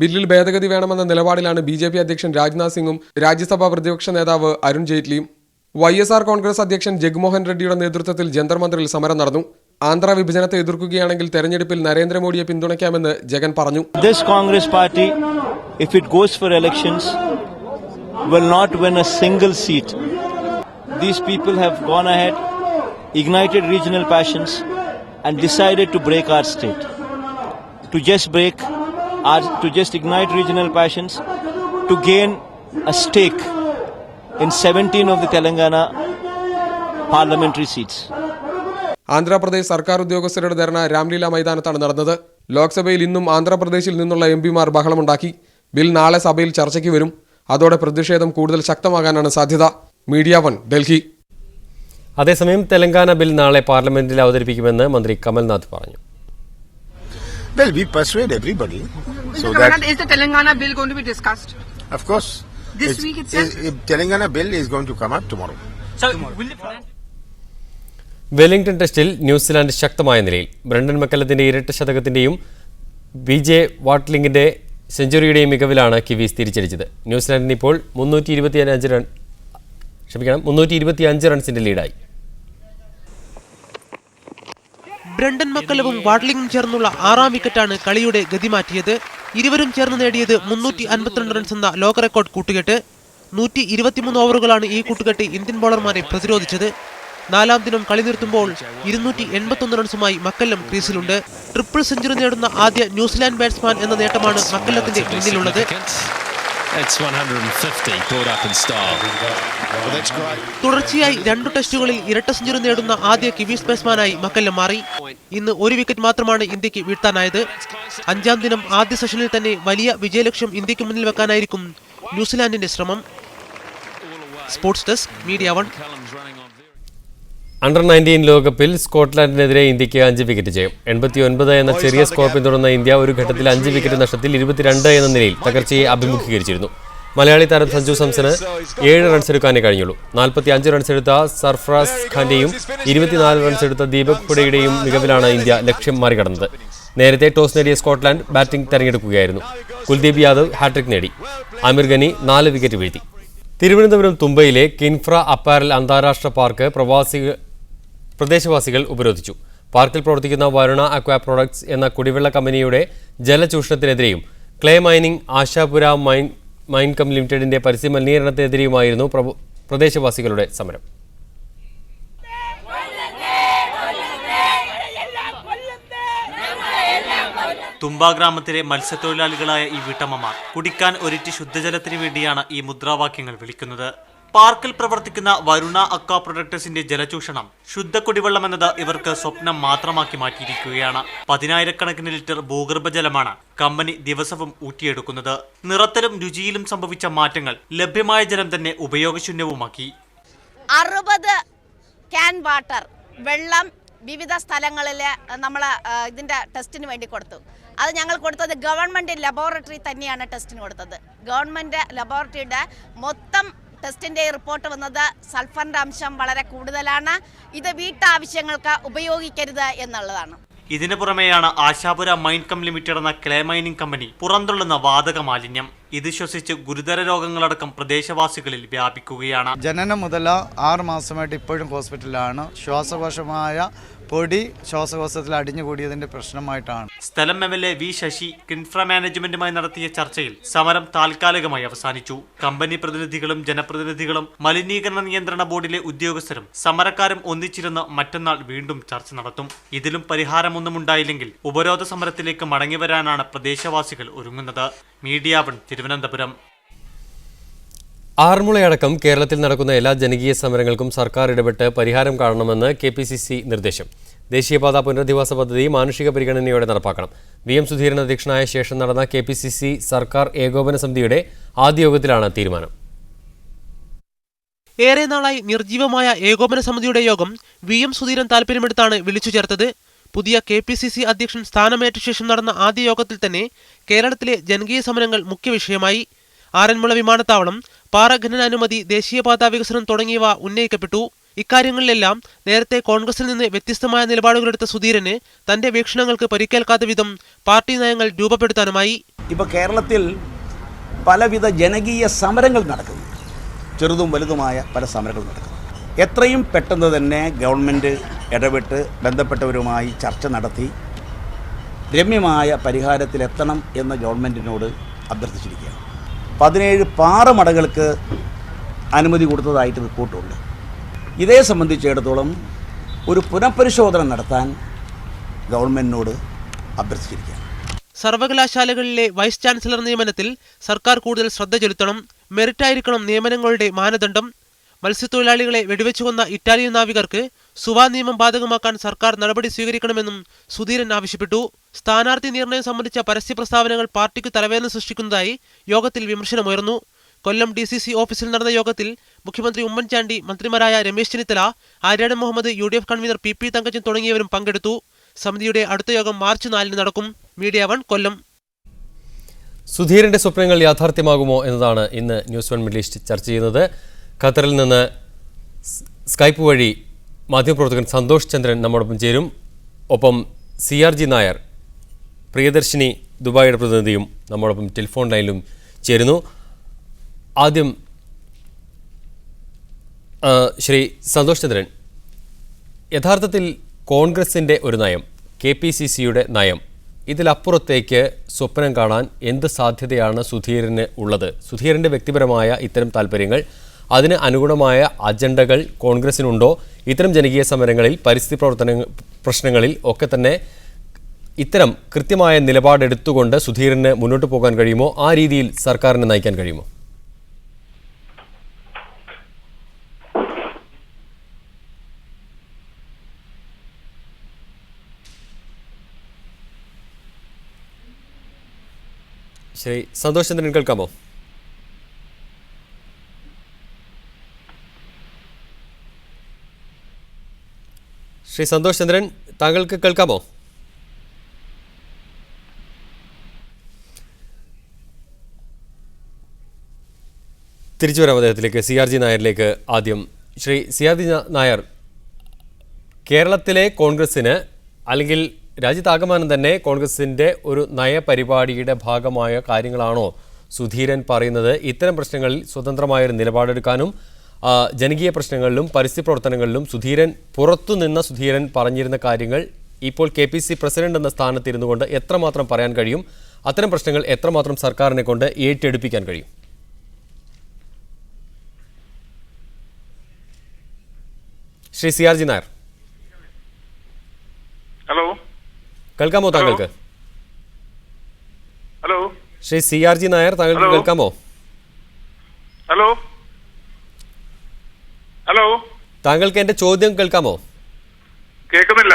ബില്ലിൽ ഭേദഗതി വേണമെന്ന നിലപാടിലാണ് BJP അധ്യക്ഷൻ രാജ്നാഥ് സിംഗും രാജ്യസഭാ പ്രതിപക്ഷ നേതാവ് അരുൺ ജെയ്റ്റ്ലിയും. YSR കോൺഗ്രസ് അധ്യക്ഷൻ ജഗ്മോഹൻ റെഡ്ഡിയുടെ നേതൃത്വത്തിൽ ജന്തർ മന്ദിറിൽ സമരം നടന്നു. ആന്ധ്ര വിഭജനത്തെ എതിർക്കുകയാണെങ്കിൽ തെരഞ്ഞെടുപ്പിൽ നരേന്ദ്രമോദിയെ പിന്തുണയ്ക്കാമെന്ന് ജഗൻ പറഞ്ഞു. This Congress party, if it goes for elections, will not win a single seat. These people have gone ahead, ignited regional passions and decided to break our state. To just ignite regional passions, to gain a stake in 17 of the Telangana parliamentary seats. Andhra Pradesh സർക്കാർ ഉദ്യോഗസ്ഥരുടെ ധർണ രാംലീല മൈതാനത്താണ് നടന്നത്. ലോക്സഭയിൽ ഇന്നും ആന്ധ്രാപ്രദേശിൽ നിന്നുള്ള MPമാർ ബഹളമുണ്ടാക്കി. Bill നാളെ സഭയിൽ ചർച്ചയ്ക്ക് വരും. അതോടെ പ്രതിഷേധം കൂടുതൽ ശക്തമാകാനാണ് സാധ്യത. മീഡിയ 1 ഡൽഹി. അതേസമയം തെലങ്കാന ബിൽ നാളെ പാർലമെന്റിൽ അവതരിപ്പിക്കുമെന്ന് മന്ത്രി കമൽനാഥ് പറഞ്ഞു. Well, we persuade everybody. So that is the Telangana bill going to be discussed? Of course. This week itself? Telangana bill is going to come up tomorrow. So, will it... Wellington ടെസ്റ്റിൽ New Zealand ശക്തമായ നിലയിൽ. Brendon മക്കല്ലത്തിന്റെ ഇരട്ട ശതകത്തിന്റെയും BJ വാട്ട്ലിംഗിന്റെ സെഞ്ചുറിയുടെയും മികവിലാണ് Kiwis തിരിച്ചടിച്ചത്. ന്യൂസിലാൻഡിന് ഇപ്പോൾ 325 റൺസിന്റെ ലീഡായി. Brendon മക്കല്ലവും വാട്ട്ലിംഗും ചേർന്നുള്ള 6ാം വിക്കറ്റാണ് കളിയുടെ ഗതി മാറ്റിയത്. ഇരുവരും ചേർന്ന് നേടിയത് 352 റൺസ് എന്ന ലോക റെക്കോർഡ് കൂട്ടുകെട്ട്. 123 ഓവറുകളാണ് ഈ കൂട്ടുകെട്ട് ഇന്ത്യൻ ബോളർമാരെ പ്രതിരോധിച്ചത്. 4ാം ദിനം കളി നിർത്തുമ്പോൾ 281 റൺസുമായി മക്കല്ലം ക്രീസിലുണ്ട്. ട്രിപ്പിൾ സെഞ്ചുറി നേടുന്ന ആദ്യ ന്യൂസിലാൻഡ് ബാറ്റ്സ്മാൻ എന്ന നേട്ടമാണ് മക്കല്ലത്തിന്റെ മുന്നിലുള്ളത്. തുടർച്ചയായി 2 ടെസ്റ്റുകളിൽ ഇരട്ട സെഞ്ചുറി നേടുന്ന ആദ്യ കിവീസ് ബാറ്റ്സ്മാനായി മക്കല്ലം മാറി. ഇന്ന് 1 വിക്കറ്റ് മാത്രമാണ് ഇന്ത്യക്ക് വീഴ്ത്താനായത്. 5ാം ദിനം ആദ്യ സെഷനിൽ തന്നെ വലിയ വിജയലക്ഷ്യം ഇന്ത്യക്ക് മുന്നിൽ വെക്കാനായിരിക്കും ന്യൂസിലാൻഡിന്റെ ശ്രമം. Sports desk media 1. അണ്ടർ 19 ലോകകപ്പിൽ സ്കോട്ട്ലാൻഡിനെതിരെ ഇന്ത്യക്ക് 5 വിക്കറ്റ് ജയം. 89 എന്ന ചെറിയ സ്കോർ പിന്തുടർന്ന ഇന്ത്യ ഒരു ഘട്ടത്തിൽ 5 വിക്കറ്റ് നഷ്ടത്തിൽ 22 എന്ന നിലയിൽ തകർച്ചയെ അഭിമുഖീകരിച്ചിരുന്നു. മലയാളി താരം സഞ്ജു സാംസണ് 7 റൺസ് എടുക്കാനേ കഴിഞ്ഞുള്ളൂ. 45 റൺസ് എടുത്ത സർഫറാസ് ഖാന്റെയും 24 റൺസ് എടുത്ത ദീപക് ഹുഡയുടെയും മികവിലാണ് ഇന്ത്യ ലക്ഷ്യം മറികടന്നത്. നേരത്തെ ടോസ് നേടിയ സ്കോട്ട്ലാൻഡ് ബാറ്റിംഗ് തെരഞ്ഞെടുക്കുകയായിരുന്നു. കുൽദീപ് യാദവ് ഹാട്രിക് നേടി. ആമിർ ഖനി 4 വിക്കറ്റ് വീഴ്ത്തി. തിരുവനന്തപുരം തുമ്പയിലെ കിൻഫ്ര അപ്പാരൽ അന്താരാഷ്ട്ര പാർക്ക് പ്രദേശവാസികൾ ഉപരോധിച്ചു. പാർക്കിൽ പ്രവർത്തിക്കുന്ന വരുണ അക്വാ പ്രോഡക്ട്സ് എന്ന കുടിവെള്ള കമ്പനിയുടെ ജലചൂഷണത്തിനെതിരെയും clay mining Ashapura Minechem ലിമിറ്റഡിന്റെ പരിസ്ഥിതി മലിനീകരണത്തിനെതിരെയുമായിരുന്നു പ്രദേശവാസികളുടെ സമരം. തുമ്പ ഗ്രാമത്തിലെ മത്സ്യത്തൊഴിലാളികളായ ഈ വീട്ടമ്മമാർ കുടിക്കാൻ ഒരിറ്റ് ശുദ്ധജലത്തിന് വേണ്ടിയാണ് ഈ മുദ്രാവാക്യങ്ങൾ വിളിക്കുന്നത്. പാർക്കിൽ പ്രവർത്തിക്കുന്ന വരുണ അക്വാ പ്രൊഡക്ടസിന്റെ ജലചൂഷണം ശുദ്ധ കുടിവെള്ളം എന്നത് ഇവർക്ക് സ്വപ്നം മാത്രമാക്കി മാറ്റിയിരിക്കുകയാണ്. 10,000 ലിറ്റർ ഭൂഗർഭജലമാണ് കമ്പനി ദിവസവും ഊറ്റിയെടുക്കുന്നത്. നിറത്തിലും രുചിയിലും സംഭവിച്ച മാറ്റങ്ങൾ ലഭ്യമായ ജലം തന്നെ ഉപയോഗശൂന്യവുമാക്കി. 60 ക്യാൻ വാട്ടർ വെള്ളം വിവിധ സ്ഥലങ്ങളിൽ നമ്മൾ ഇതിൻ്റെ ടെസ്റ്റിന് വേണ്ടി കൊടുത്തു. അത് ഞങ്ങൾ കൊടുത്തത് ഗവൺമെൻറ് ലബോറട്ടറി തന്നെയാണ് ടെസ്റ്റിന് കൊടുത്തത്. ഗവൺമെൻറ് ലബോറട്ടറിയുടെ മൊത്തം ടെസ്റ്റിൻ്റെ റിപ്പോർട്ട് വന്നത് സൾഫറിൻ്റെ അംശം വളരെ കൂടുതലാണ്. ഇത് വീട്ടാവശ്യങ്ങൾക്ക് ഉപയോഗിക്കരുത് എന്നുള്ളതാണ്. ഇതിനു പുറമെയാണ് ആശാപുര മൈൻ കം ലിമിറ്റഡ് എന്ന ക്ലേ മൈനിങ് കമ്പനി പുറന്തള്ളുന്ന വാതക മാലിന്യം. ഇത് ശ്വസിച്ച് ഗുരുതര രോഗങ്ങളടക്കം പ്രദേശവാസികളിൽ വ്യാപിക്കുകയാണ്. ജനനം മുതൽ 6 മാസമായിട്ട് ഇപ്പോഴും ഹോസ്പിറ്റലിലാണ്. ശ്വാസകോശമായ പൊടി ശ്വാസകോശത്തിൽ അടിഞ്ഞുകൂടിയതിന്റെ പ്രശ്നമായിട്ടാണ്. സ്ഥലം MLA V ശശി കിൻഫ്ര മാനേജ്മെന്റുമായി നടത്തിയ ചർച്ചയിൽ സമരം താൽക്കാലികമായി അവസാനിച്ചു. കമ്പനി പ്രതിനിധികളും ജനപ്രതിനിധികളും മലിനീകരണ നിയന്ത്രണ ബോർഡിലെ ഉദ്യോഗസ്ഥരും സമരക്കാരും ഒന്നിച്ചിരുന്ന് മറ്റന്നാൾ വീണ്ടും ചർച്ച നടത്തും. ഇതിലും പരിഹാരമൊന്നും ഉണ്ടായില്ലെങ്കിൽ ഉപരോധ സമരത്തിലേക്ക് മടങ്ങിവരാനാണ് പ്രദേശവാസികൾ ഒരുങ്ങുന്നത്. മീഡിയ 1 തിരുവനന്തപുരം. ആറന്മുളയടക്കം കേരളത്തിൽ നടക്കുന്ന എല്ലാ ജനകീയ സമരങ്ങൾക്കും സർക്കാർ ഇടപെട്ട് പരിഹാരം കാണണമെന്ന് KPCC നിർദ്ദേശം. ദേശീയപാത പുനരധിവാസ പദ്ധതി മാനുഷിക പരിഗണനയോടെ നടപ്പാക്കണം. VM സുധീരൻ അധ്യക്ഷനായ ശേഷം നടന്ന KPCC സർക്കാർ ഏകോപന സമിതിയുടെ ആദ്യ യോഗത്തിലാണ് തീരുമാനം. ഏറെ നാളായി നിർജീവമായ ഏകോപന സമിതിയുടെ യോഗം VM സുധീരൻ താൽപര്യമെടുത്താണ് വിളിച്ചു ചേർത്തത്. പുതിയ KPCC അധ്യക്ഷൻ സ്ഥാനമേറ്റ ശേഷം നടന്ന ആദ്യ യോഗത്തിൽ തന്നെ കേരളത്തിലെ ജനകീയ സമരങ്ങൾ മുഖ്യ വിഷയമായി. ആറന്മുള വിമാനത്താവളം, പാറ ഖനന അനുമതി, ദേശീയപാത വികസനം തുടങ്ങിയവ ഉന്നയിക്കപ്പെട്ടു. ഇക്കാര്യങ്ങളിലെല്ലാം നേരത്തെ കോൺഗ്രസിൽ നിന്ന് വ്യത്യസ്തമായ നിലപാടുകളെടുത്ത സുധീരന് തന്റെ വീക്ഷണങ്ങൾക്ക് പരിക്കേൽക്കാത്ത വിധം പാർട്ടി നയങ്ങൾ രൂപപ്പെടുത്താനുമായി. ഇപ്പോൾ കേരളത്തിൽ പലവിധ ജനകീയ സമരങ്ങൾ നടക്കുന്നു, ചെറുതും വലുതുമായ പല സമരങ്ങൾ നടക്കുന്നു. എത്രയും പെട്ടെന്ന് തന്നെ ഗവൺമെൻറ് ഇടപെട്ട് ബന്ധപ്പെട്ടവരുമായി ചർച്ച നടത്തി രമ്യമായ പരിഹാരത്തിലെത്തണം എന്ന് ഗവൺമെൻറ്റിനോട് അഭ്യർത്ഥിച്ചിരിക്കുകയാണ്. 17 പാറമടകൾക്ക് അനുമതി കൊടുത്തതായിട്ട് റിപ്പോർട്ടുണ്ട്. ഇതേ സംബന്ധിച്ചിടത്തോളം ഒരു പുനഃപരിശോധന നടത്താൻ ഗവൺമെൻറ്റിനോട് അഭ്യർത്ഥിച്ചിരിക്കുകയാണ്. സർവകലാശാലകളിലെ വൈസ് ചാൻസലർ നിയമനത്തിൽ സർക്കാർ കൂടുതൽ ശ്രദ്ധ ചെലുത്തണം. മെറിറ്റായിരിക്കണം നിയമനങ്ങളുടെ മാനദണ്ഡം. മത്സ്യത്തൊഴിലാളികളെ വെടിവെച്ചുകൊന്ന ഇറ്റാലിയൻ നാവികർക്ക് സുവാ നിയമം ബാധകമാക്കാൻ സർക്കാർ നടപടി സ്വീകരിക്കണമെന്നും സുധീരൻ ആവശ്യപ്പെട്ടു. സ്ഥാനാർത്ഥി നിർണയം സംബന്ധിച്ച പരസ്യ പ്രസ്താവനകൾ പാർട്ടിക്ക് തലവേദന സൃഷ്ടിക്കുന്നതായി യോഗത്തിൽ വിമർശനമുയർന്നു. കൊല്ലം DCC ഓഫീസിൽ നടന്ന യോഗത്തിൽ മുഖ്യമന്ത്രി ഉമ്മൻചാണ്ടി, മന്ത്രിമാരായ Ramesh Chennithala, Aryadan Muhammad, UDF convener PP Thankachan തുടങ്ങിയവരും പങ്കെടുത്തു. സമിതിയുടെ അടുത്ത യോഗം മാർച്ച് 4 നടക്കും. മീഡിയ 1 കൊല്ലം. സുധീരന്റെ സ്വപ്നങ്ങൾ യാഥാർത്ഥ്യമാകുമോ എന്നതാണ് ഇന്ന് ന്യൂസ് 1 മിഡിൽ ഈസ്റ്റ് ചർച്ച ചെയ്യുന്നത്. ഖത്തറിൽ നിന്ന് സ്കൈപ്പ് വഴി മാധ്യമപ്രവർത്തകൻ സന്തോഷ് ചന്ദ്രൻ നമ്മോടൊപ്പം ചേരും. ഒപ്പം CRG നായർ, പ്രിയദർശിനി ദുബായിയുടെ പ്രതിനിധിയും നമ്മോടൊപ്പം ടെലിഫോൺ ലൈനിലും ചേരുന്നു. ആദ്യം ശ്രീ സന്തോഷ് ചന്ദ്രൻ, യഥാർത്ഥത്തിൽ കോൺഗ്രസിൻ്റെ ഒരു നയം, KPCCയുടെ നയം, ഇതിലപ്പുറത്തേക്ക് സ്വപ്നം കാണാൻ എന്ത് സാധ്യതയാണ് സുധീരന് ഉള്ളത്? സുധീരൻ്റെ വ്യക്തിപരമായ ഇത്തരം താല്പര്യങ്ങൾ, അതിന് അനുഗുണമായ അജണ്ടകൾ കോൺഗ്രസിനുണ്ടോ? ഇത്തരം ജനകീയ സമരങ്ങളിൽ, പരിസ്ഥിതി പ്രശ്നങ്ങളിൽ ഒക്കെ തന്നെ ഇത്തരം കൃത്യമായ നിലപാടെടുത്തുകൊണ്ട് സുധീരന് മുന്നോട്ട് പോകാൻ കഴിയുമോ? ആ രീതിയിൽ സർക്കാരിനെ നയിക്കാൻ കഴിയുമോ? ശ്രീ സന്തോഷ് ചന്ദ്രൻ കേൾക്കാമോ? ശ്രീ സന്തോഷ് ചന്ദ്രൻ, താങ്കൾക്ക് കേൾക്കാമോ? തിരിച്ചു വരാം അദ്ദേഹത്തിലേക്ക്. CRG നായരിലേക്ക് ആദ്യം. ശ്രീ CRG നായർ, കേരളത്തിലെ കോൺഗ്രസ്സിന് അല്ലെങ്കിൽ രാജ്യത്താകമാനം തന്നെ കോൺഗ്രസിൻ്റെ ഒരു നയപരിപാടിയുടെ ഭാഗമായ കാര്യങ്ങളാണോ സുധീരൻ പറയുന്നത്? ഇത്തരം പ്രശ്നങ്ങളിൽ സ്വതന്ത്രമായൊരു നിലപാടെടുക്കാനും ജനകീയ പ്രശ്നങ്ങളിലും പരിസ്ഥിതി പ്രവർത്തനങ്ങളിലും സുധീരൻ പറഞ്ഞിരുന്ന കാര്യങ്ങൾ ഇപ്പോൾ KPCC പ്രസിഡന്റ് എന്ന സ്ഥാനത്തിരുന്നു കൊണ്ട് എത്രമാത്രം പറയാൻ കഴിയും? അത്തരം പ്രശ്നങ്ങൾ എത്രമാത്രം സർക്കാരിനെ കൊണ്ട് ഏറ്റെടുപ്പിക്കാൻ കഴിയും? ശ്രീ CRG നായർ, ഹലോ, കേൾക്കാമോ താങ്കൾക്ക്? ഹലോ, ശ്രീ CRG നായർ, താങ്കൾക്ക് കേൾക്കാമോ? ഹലോ, ഹലോ, താങ്കൾക്ക് എന്റെ ചോദ്യം കേൾക്കാമോ? കേൾക്കുന്നില്ല.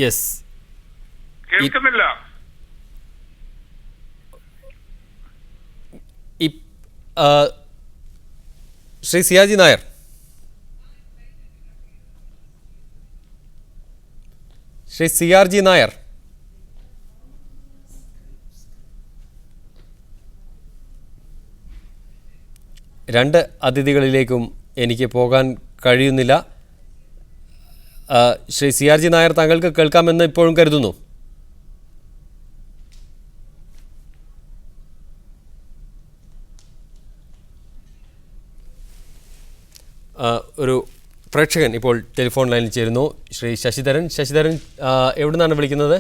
യെസ്, കേൾക്കുന്നില്ല. ശ്രീ CRG നായർ, ശ്രീ CRG നായർ, രണ്ട് അതിഥികളിലേക്കും എനിക്ക് പോകാൻ കഴിയുന്നില്ല. ശ്രീ CRG നായർ, താങ്കൾക്ക് കേൾക്കാമെന്ന് ഇപ്പോഴും കരുതുന്നു. ഒരു പ്രേക്ഷകൻ ഇപ്പോൾ ടെലിഫോൺ ലൈനിൽ ചേരുന്നു. ശ്രീ ശശിധരൻ. ശശിധരൻ, എവിടെ നിന്നാണ് വിളിക്കുന്നത്?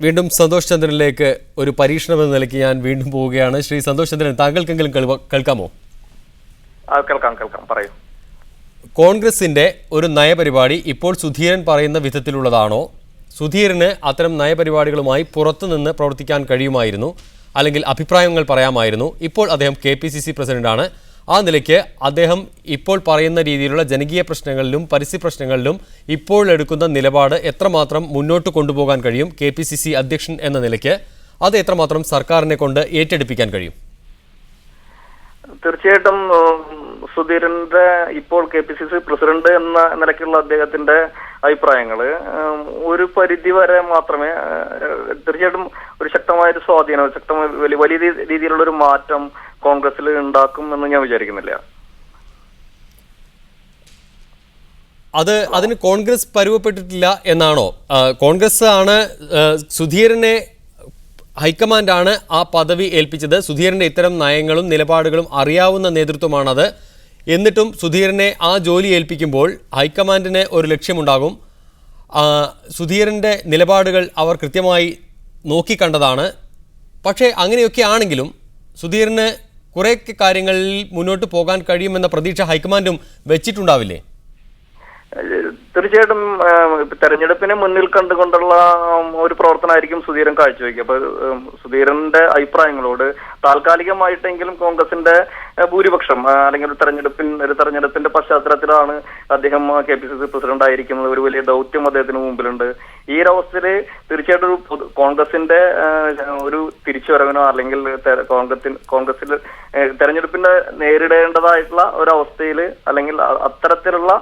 വീണ്ടും സന്തോഷ് ചന്ദ്രനിലേക്ക് ഒരു പരീക്ഷണം എന്ന നിലയ്ക്ക് ഞാൻ വീണ്ടും പോവുകയാണ്. ശ്രീ സന്തോഷ് ചന്ദ്രൻ, താങ്കൾക്കെങ്കിലും കേൾക്കാമോ? കേൾക്കാം, പറയൂ. കോൺഗ്രസിന്റെ ഒരു നയപരിപാടി ഇപ്പോൾ സുധീരൻ പറയുന്ന വിധത്തിലുള്ളതാണോ? സുധീരന് അത്തരം നയപരിപാടികളുമായി പുറത്തുനിന്ന് പ്രവർത്തിക്കാൻ കഴിയുമായിരുന്നു, അല്ലെങ്കിൽ അഭിപ്രായങ്ങൾ പറയാമായിരുന്നു. ഇപ്പോൾ അദ്ദേഹം KPCC പ്രസിഡന്റാണ്. ആ നിലയ്ക്ക് അദ്ദേഹം ഇപ്പോൾ പറയുന്ന രീതിയിലുള്ള ജനകീയ പ്രശ്നങ്ങളിലും പരിസ്ഥിതി പ്രശ്നങ്ങളിലും ഇപ്പോൾ എടുക്കുന്ന നിലപാട് എത്രമാത്രം മുന്നോട്ട് കൊണ്ടുപോകാൻ കഴിയും? KPCC അധ്യക്ഷൻ എന്ന നിലയ്ക്ക് അത് എത്രമാത്രം സർക്കാരിനെ കൊണ്ട് ഏറ്റെടുപ്പിക്കാൻ കഴിയും? തീർച്ചയായിട്ടും സുധീരന്റെ ഇപ്പോൾ KPCC പ്രസിഡന്റ് എന്ന നിലയ്ക്കുള്ള അദ്ദേഹത്തിന്റെ അഭിപ്രായങ്ങള് ഒരു പരിധി വരെ മാത്രമേ തീർച്ചയായിട്ടും ഒരു ശക്തമായൊരു സ്വാധീനം, വലിയ രീതിയിലുള്ള ഒരു മാറ്റം കോൺഗ്രസിൽ ഉണ്ടാക്കും എന്ന് ഞാൻ വിചാരിക്കുന്നില്ല. അതിന് കോൺഗ്രസ് പരുവപ്പെട്ടിട്ടില്ല എന്നാണോ? കോൺഗ്രസ് ആണ് സുധീരനെ, ഹൈക്കമാൻഡാണ് ആ പദവി ഏൽപ്പിച്ചത്. സുധീരന്റെ ഇത്തരം നയങ്ങളും നിലപാടുകളും അറിയാവുന്ന നേതൃത്വമാണത്. എന്നിട്ടും സുധീരനെ ആ ജോലി ഏൽപ്പിക്കുമ്പോൾ ഹൈക്കമാൻഡിന് ഒരു ലക്ഷ്യമുണ്ടാകും. സുധീരന്റെ നിലപാടുകൾ അവർ കൃത്യമായി നോക്കിക്കണ്ടതാണ്. പക്ഷേ അങ്ങനെയൊക്കെ ആണെങ്കിലും സുധീരന് കുറേ കാര്യങ്ങളിൽ മുന്നോട്ട് പോകാൻ കഴിയുമെന്ന പ്രതീക്ഷ ഹൈക്കമാൻഡും വെച്ചിട്ടുണ്ടാവില്ലേ? തീർച്ചയായിട്ടും തെരഞ്ഞെടുപ്പിനെ മുന്നിൽ കണ്ടുകൊണ്ടുള്ള ഒരു പ്രവർത്തനമായിരിക്കും സുധീരൻ കാഴ്ചവെക്കുക. അപ്പൊ സുധീരന്റെ അഭിപ്രായങ്ങളോട് താൽക്കാലികമായിട്ടെങ്കിലും കോൺഗ്രസിന്റെ ഭൂരിപക്ഷം അല്ലെങ്കിൽ ഒരു തെരഞ്ഞെടുപ്പിന്റെ പശ്ചാത്തലത്തിലാണ് അദ്ദേഹം KPCC പ്രസിഡന്റ് ആയിരിക്കുന്നത്. ഒരു വലിയ ദൗത്യം അദ്ദേഹത്തിന് മുമ്പിലുണ്ട്. ഈ ഒരവസ്ഥയില് തീർച്ചയായിട്ടും ഒരു കോൺഗ്രസിന്റെ ഒരു തിരിച്ചുവരവിനോ അല്ലെങ്കിൽ കോൺഗ്രസിൽ തെരഞ്ഞെടുപ്പിനെ നേരിടേണ്ടതായിട്ടുള്ള ഒരവസ്ഥയില് അല്ലെങ്കിൽ അത്തരത്തിലുള്ള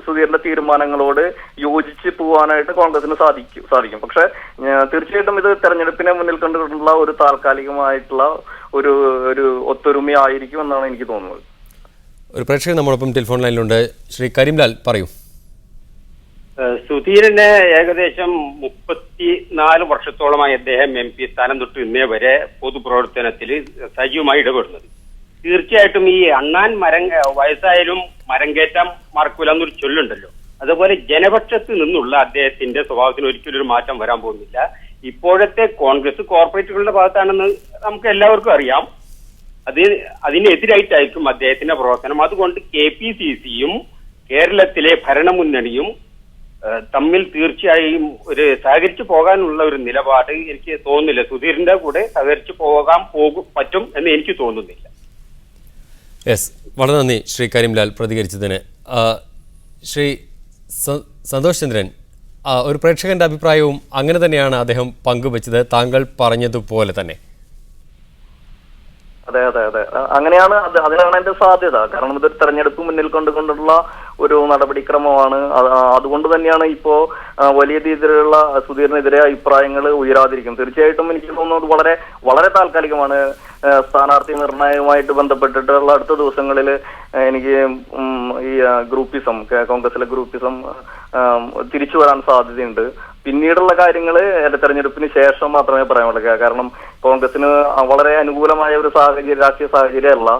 സുധീരന്റെ തീരുമാനങ്ങളോട് യോജിച്ച് പോകാനായിട്ട് കോൺഗ്രസിന് സാധിക്കും. പക്ഷെ തീർച്ചയായിട്ടും ഇത് തെരഞ്ഞെടുപ്പിനെ മുന്നിൽ കണ്ടുകൊണ്ടുള്ള ഒരു താൽക്കാലികമായിട്ടുള്ള ഒരു ഒത്തൊരുമയായിരിക്കും എന്നാണ് എനിക്ക് തോന്നുന്നത്. ഒരു പ്രേക്ഷകൻ നമ്മളൊപ്പം ടെലിഫോൺ ലൈനിലുണ്ട്. ശ്രീ കരീംലാൽ, പറയൂ. സുധീരന് ഏകദേശം 34 വർഷത്തോളമായി അദ്ദേഹം MP സ്ഥാനം തൊട്ട് ഇന്നേ വരെ പൊതുപ്രവർത്തനത്തിൽ സജീവമായി ഇടപെടുന്നത്. തീർച്ചയായിട്ടും ഈ അണ്ണാൻ വയസ്സായാലും മരം കയറ്റാൻ മറക്കൂല എന്നൊരു ചൊല്ലുണ്ടല്ലോ, അതുപോലെ ജനപക്ഷത്ത് നിന്നുള്ള അദ്ദേഹത്തിന്റെ സ്വഭാവത്തിന് ഒരിക്കലും ഒരു മാറ്റം വരാൻ പോകുന്നില്ല. ഇപ്പോഴത്തെ കോൺഗ്രസ് കോർപ്പറേറ്റുകളുടെ ഭാഗത്താണെന്ന് നമുക്ക് എല്ലാവർക്കും അറിയാം. അതിനെതിരായിട്ടായിരിക്കും അദ്ദേഹത്തിന്റെ പ്രവർത്തനം. അതുകൊണ്ട് KPCCയും കേരളത്തിലെ ഭരണമുന്നണിയും തമ്മിൽ തീർച്ചയായും ഒരു സഹകരിച്ചു പോകാനുള്ള ഒരു നിലപാട് എനിക്ക് തോന്നുന്നില്ല. സുധീറിന്റെ കൂടെ സഹകരിച്ചു പറ്റും എന്ന് എനിക്ക് തോന്നുന്നില്ല. യെസ്, വളരെ നന്ദി ശ്രീ കരീംലാൽ പ്രതികരിച്ചതിന്. ശ്രീ സന്തോഷ് ചന്ദ്രൻ, ഒരു പ്രേക്ഷകന്റെ അഭിപ്രായവും അങ്ങനെ തന്നെയാണ് അദ്ദേഹം പങ്കുവച്ചത്, താങ്കൾ പറഞ്ഞതുപോലെ തന്നെ. അതെ, അങ്ങനെയാണ്. അതിനാണ് എന്റെ സാധ്യത. കാരണം ഇതൊരു തെരഞ്ഞെടുപ്പ് മുന്നിൽ കണ്ടുകൊണ്ടുള്ള ഒരു നടപടിക്രമമാണ്. അതുകൊണ്ട് തന്നെയാണ് ഇപ്പോ വലിയ രീതിയിലുള്ള സുധീറിനെതിരെ അഭിപ്രായങ്ങൾ ഉയരാതിരിക്കും. തീർച്ചയായിട്ടും എനിക്ക് തോന്നുന്നത് വളരെ വളരെ താൽക്കാലികമാണ്. സ്ഥാനാർത്ഥി നിർണയവുമായിട്ട് ബന്ധപ്പെട്ടിട്ടുള്ള അടുത്ത ദിവസങ്ങളിൽ എനിക്ക് ഈ ഗ്രൂപ്പിസം, കോൺഗ്രസിലെ ഗ്രൂപ്പിസം തിരിച്ചു വരാൻ സാധ്യതയുണ്ട്. പിന്നീടുള്ള കാര്യങ്ങൾ തെരഞ്ഞെടുപ്പിന് ശേഷം മാത്രമേ പറയാനുള്ളൂ. കാരണം കോൺഗ്രസിന് വളരെ അനുകൂലമായ ഒരു രാഷ്ട്രീയ സാഹചര്യമല്ല